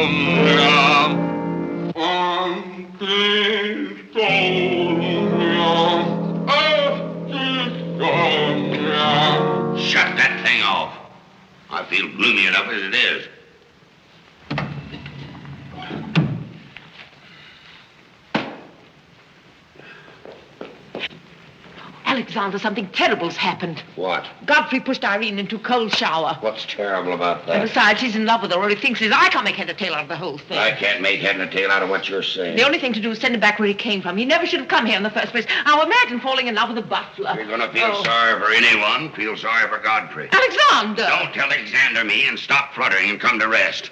Shut that thing off. I feel gloomy enough as it is. Alexander, something terrible's happened. What? Godfrey pushed Irene into a cold shower. What's terrible about And that? besides, he's in love with her, or he thinks he is. I can't make head or tail out of the whole thing. I can't make head and tail out of what you're saying. The only thing to do is send him back where he came from. He never should have come here in the first place. Now imagine falling in love with a butler. You're gonna feel sorry for anyone. Feel sorry for Godfrey. Alexander! Don't Alexander me and stop fluttering and come to rest.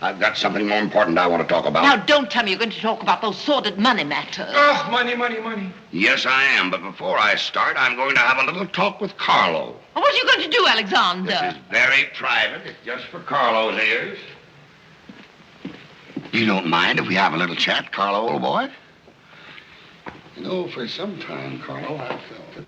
I've got something more important I want to talk about. Now, don't tell me you're going to talk about those sordid money matters. Oh, money. Yes, I am, but before I start, I'm going to have a little talk with Carlo. What are you going to do, Alexander? This is very private. It's just for Carlo's ears. You don't mind if we have a little chat, Carlo, old boy? You know, for some time, Carlo, I've felt it.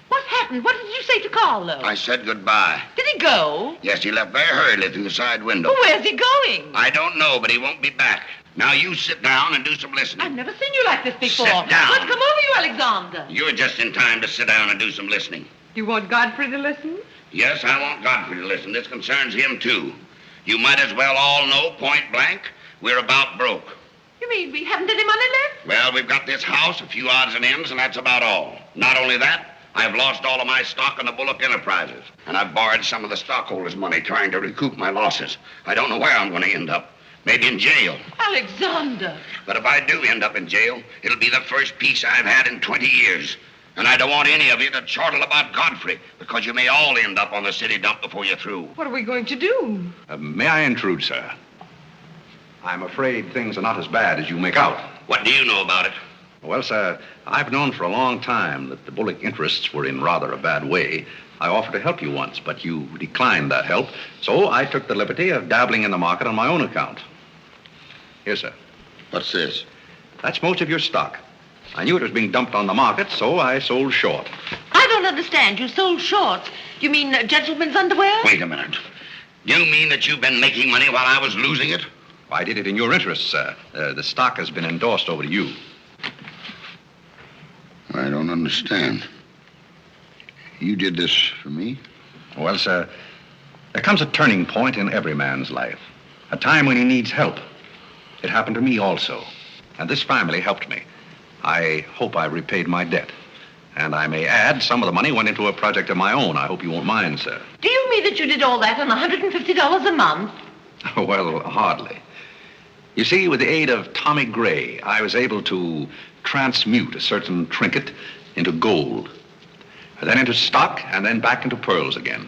What happened? What did you say to Carlo? I said goodbye. Did he go? Yes, he left very hurriedly through the side window. Well, where's he going? I don't know, but he won't be back. Now you sit down and do some listening. I've never seen you like this before. Sit down. What's come over you, Alexander? You're just in time to sit down and do some listening. You want Godfrey to listen? Yes, I want Godfrey to listen. This concerns him, too. You might as well all know, point blank, we're about broke. You mean we haven't any money left? Well, we've got this house, a few odds and ends, and that's about all. Not only that, I've lost all of my stock in the Bullock Enterprises, and I've borrowed some of the stockholders' money trying to recoup my losses. I don't know where I'm going to end up. Maybe in jail. Alexander! But if I do end up in jail, it'll be the first peace I've had in 20 years. And I don't want any of you to chortle about Godfrey, because you may all end up on the city dump before you're through. What are we going to do? May I intrude, sir? I'm afraid things are not as bad as you make out. What do you know about it? Well, sir, I've known for a long time that the Bullock interests were in rather a bad way. I offered to help you once, but you declined that help, so I took the liberty of dabbling in the market on my own account. Here, sir. What's this? That's most of your stock. I knew it was being dumped on the market, so I sold short. I don't understand. You sold shorts. You mean gentlemen's underwear? Wait a minute. You mean that you've been making money while I was losing it? I did it in your interest, sir. The stock has been endorsed over to you. I don't understand. You did this for me? Well, sir, there comes a turning point in every man's life. A time when he needs help. It happened to me also. And this family helped me. I hope I repaid my debt. And I may add, some of the money went into a project of my own. I hope you won't mind, sir. Do you mean that you did all that on $150 a month? Well, hardly. You see, with the aid of Tommy Gray, I was able to transmute a certain trinket into gold, then into stock, and then back into pearls again.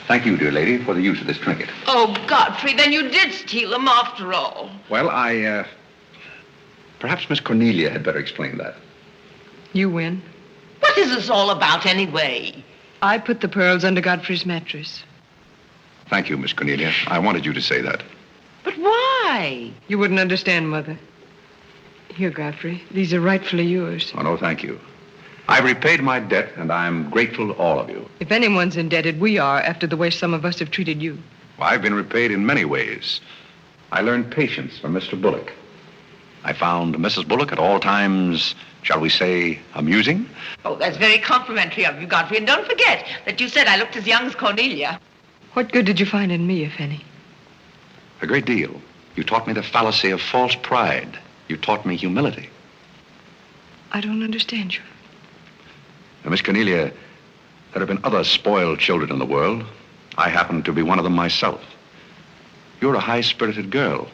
Thank you, dear lady, for the use of this trinket. Oh, Godfrey, then you did steal them after all. Well, perhaps Miss Cornelia had better explain that. You win. What is this all about, anyway? I put the pearls under Godfrey's mattress. Thank you, Miss Cornelia. I wanted you to say that. But why? You wouldn't understand, Mother. Here, Godfrey. These are rightfully yours. Oh, no, thank you. I've repaid my debt, and I'm grateful to all of you. If anyone's indebted, we are, after the way some of us have treated you. Well, I've been repaid in many ways. I learned patience from Mr. Bullock. I found Mrs. Bullock at all times, shall we say, amusing. Oh, that's very complimentary of you, Godfrey. And don't forget that you said I looked as young as Cornelia. What good did you find in me, if any? A great deal. You taught me the fallacy of false pride. You taught me humility. I don't understand you. Now, Miss Cornelia, there have been other spoiled children in the world. I happen to be one of them myself. You're a high-spirited girl.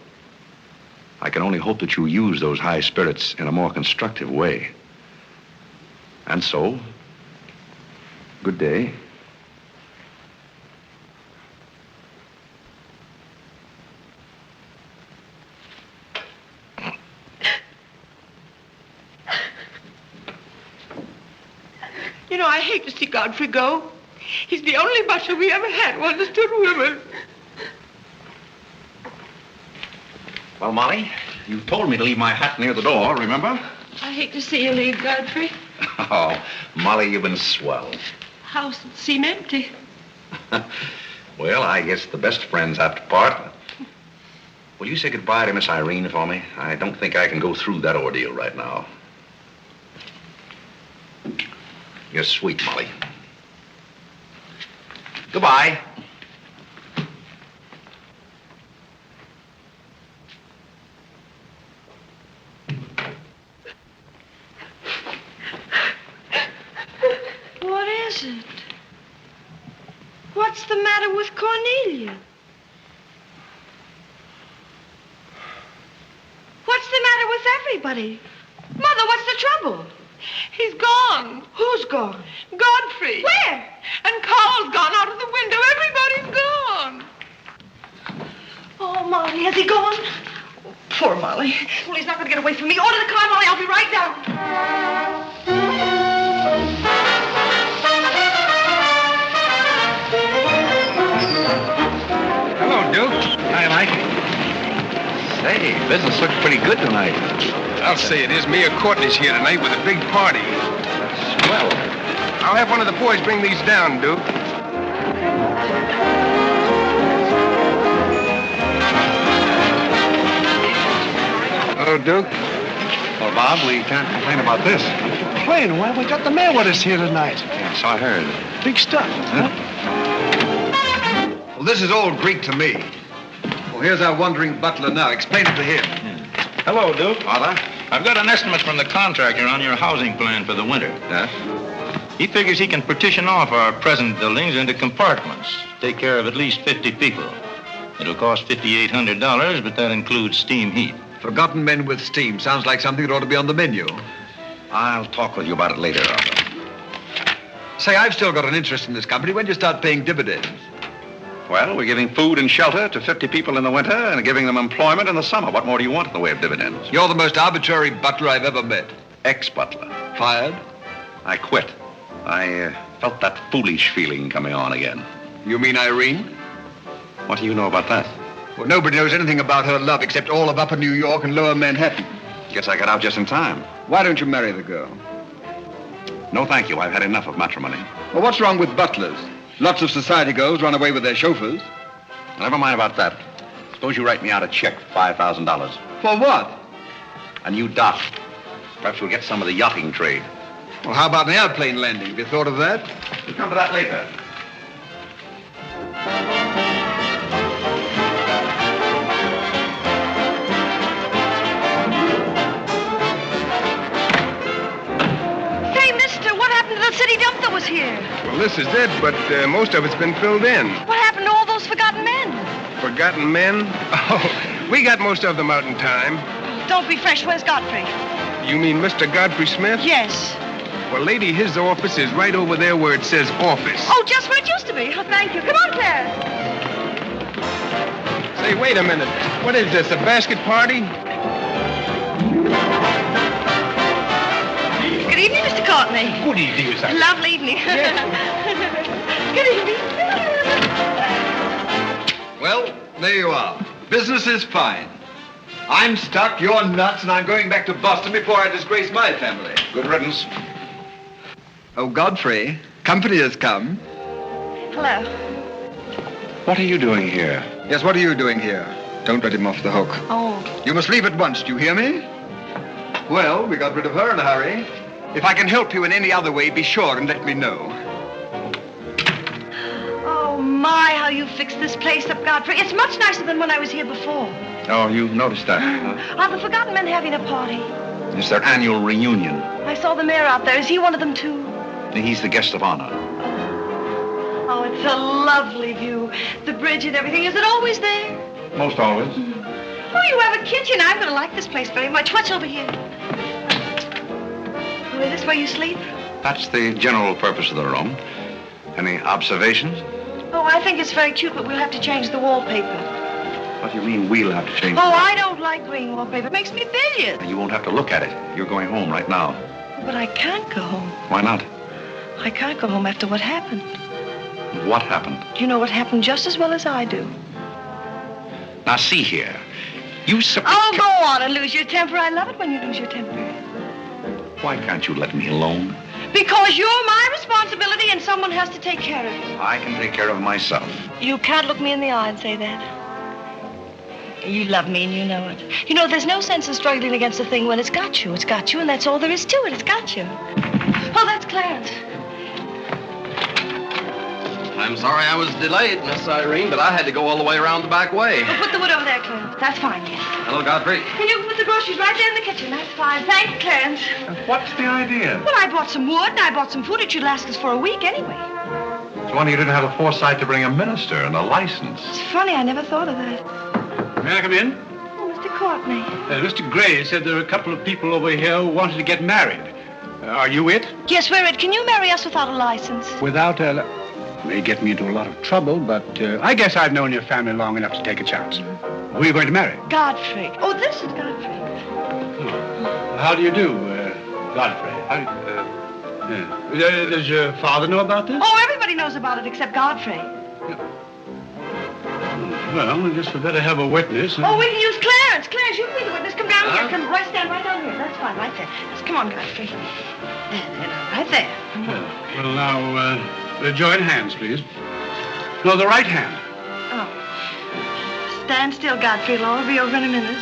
I can only hope that you use those high spirits in a more constructive way. And so, good day. You know, I hate to see Godfrey go. He's the only butler we ever had who understood women. Well, Molly, you told me to leave my hat near the door, remember? I hate to see you leave, Godfrey. Oh, Molly, you've been swell. House seem empty. Well, I guess the best friends have to part. Will you say goodbye to Miss Irene for me? I don't think I can go through that ordeal right now. You're sweet, Molly. Goodbye. What is it? What's the matter with Cornelia? What's the matter with everybody? Mother, what's the trouble? He's gone. Who's gone? Godfrey. Where? And Carl's gone out of the window. Everybody's gone. Oh, Molly, has he gone? Poor Molly. Well, he's not going to get away from me. Order the car, Molly. I'll be right down. Hello, Duke. Hi, Mike. Say, business looks pretty good tonight. I'll say it is. Mia Courtney's here tonight with a big party. Swell. I'll have one of the boys bring these down, Duke. Hello, Duke. Well, Bob, we can't complain about this. Complain? Well, we got the mayor with us here tonight. Yes, I heard. Big stuff. Huh? Well, this is all Greek to me. Well, here's our wandering butler now. Explain it to him. Hello, Duke. Father? I've got an estimate from the contractor on your housing plan for the winter. Yes? He figures he can partition off our present buildings into compartments, take care of at least 50 people. It'll cost $5,800, but that includes steam heat. Forgotten men with steam. Sounds like something that ought to be on the menu. I'll talk with you about it later, Arthur. Say, I've still got an interest in this company. When do you start paying dividends? Well, we're giving food and shelter to 50 people in the winter and giving them employment in the summer. What more do you want in the way of dividends? You're the most arbitrary butler I've ever met. Ex-butler. Fired? I quit. I felt that foolish feeling coming on again. You mean Irene? What do you know about that? Well, nobody knows anything about her love except all of Upper New York and Lower Manhattan. Guess I got out just in time. Why don't you marry the girl? No, thank you. I've had enough of matrimony. Well, what's wrong with butlers? Lots of society girls run away with their chauffeurs. Never mind about that. Suppose you write me out a check for $5,000. For what? A new dock. Perhaps we'll get some of the yachting trade. Well, how about an airplane landing? Have you thought of that? We'll come to that later. Hey, mister, what happened to the city dump that was here? Well, this is it, but most of it's been filled in. What happened to all those forgotten men? Forgotten men? Oh, we got most of them out in time. Don't be fresh. Where's Godfrey? You mean Mr. Godfrey Smith? Yes. Well, lady, his office is right over there where it says office. Oh, just where it used to be. Oh, thank you. Come on, Claire. Say, wait a minute. What is this, a basket party? Good evening, Mr. Courtney. Good evening, Miss Irene. Lovely evening. Good evening. Well, there you are. Business is fine. I'm stuck, you're nuts, and I'm going back to Boston before I disgrace my family. Good riddance. Oh, Godfrey, company has come. Hello. What are you doing here? Yes, what are you doing here? Don't let him off the hook. Oh. You must leave at once, do you hear me? Well, we got rid of her in a hurry. If I can help you in any other way, be sure and let me know. Oh, my, how you fixed this place up, Godfrey. It's much nicer than when I was here before. Oh, you noticed that, huh? Are the Forgotten Men having a party? It's their annual reunion. I saw the mayor out there. Is he one of them, too? He's the guest of honor. Oh, it's a lovely view. The bridge and everything. Is it always there? Most always. Oh, you have a kitchen. I'm going to like this place very much. What's over here? Oh, is this where you sleep? That's the general purpose of the room. Any observations? Oh, I think it's very cute, but we'll have to change the wallpaper. What do you mean we'll have to change? Oh, I don't like green wallpaper. It makes me bilious. You won't have to look at it. You're going home right now. But I can't go home. Why not? I can't go home after what happened. What happened? You know what happened just as well as I do. Now, see here. You Oh, go on and lose your temper. I love it when you lose your temper. Why can't you let me alone? Because you're my responsibility and someone has to take care of you. I can take care of myself. You can't look me in the eye and say that. You love me and you know it. You know, there's no sense in struggling against a thing when it's got you. It's got you, and that's all there is to it. It's got you. Oh, that's Clarence. I'm sorry I was delayed, Miss Irene, but I had to go all the way around the back way. Well, put the wood over there, Clarence. That's fine, yes. Hello, Godfrey. And you can put the groceries right there in the kitchen. That's fine. Thanks, Clarence. What's the idea? Well, I bought some wood and I bought some food. It should last us for a week anyway. It's a wonder you didn't have the foresight to bring a minister and a license. It's funny. I never thought of that. May I come in? Oh, Mr. Courtney. Mr. Gray said there are a couple of people over here who wanted to get married. Are you it? Yes, we're it. Can you marry us without a license? Without a... May get me into a lot of trouble, but I guess I've known your family long enough to take a chance. Who are you going to marry? Godfrey. Oh, this is Godfrey. Oh. How do you do, Godfrey? Does your father know about this? Oh, everybody knows about it except Godfrey. Well, I guess we better have a witness. Oh, we can use Clarence. Clarence, you can be the witness. Come down here. Come right, stand right down here. That's fine, right there. Just come on, Godfrey. Right there. Well, now, join hands, please. No, the right hand. Oh. Stand still, Godfrey. It'll all be over in a minute.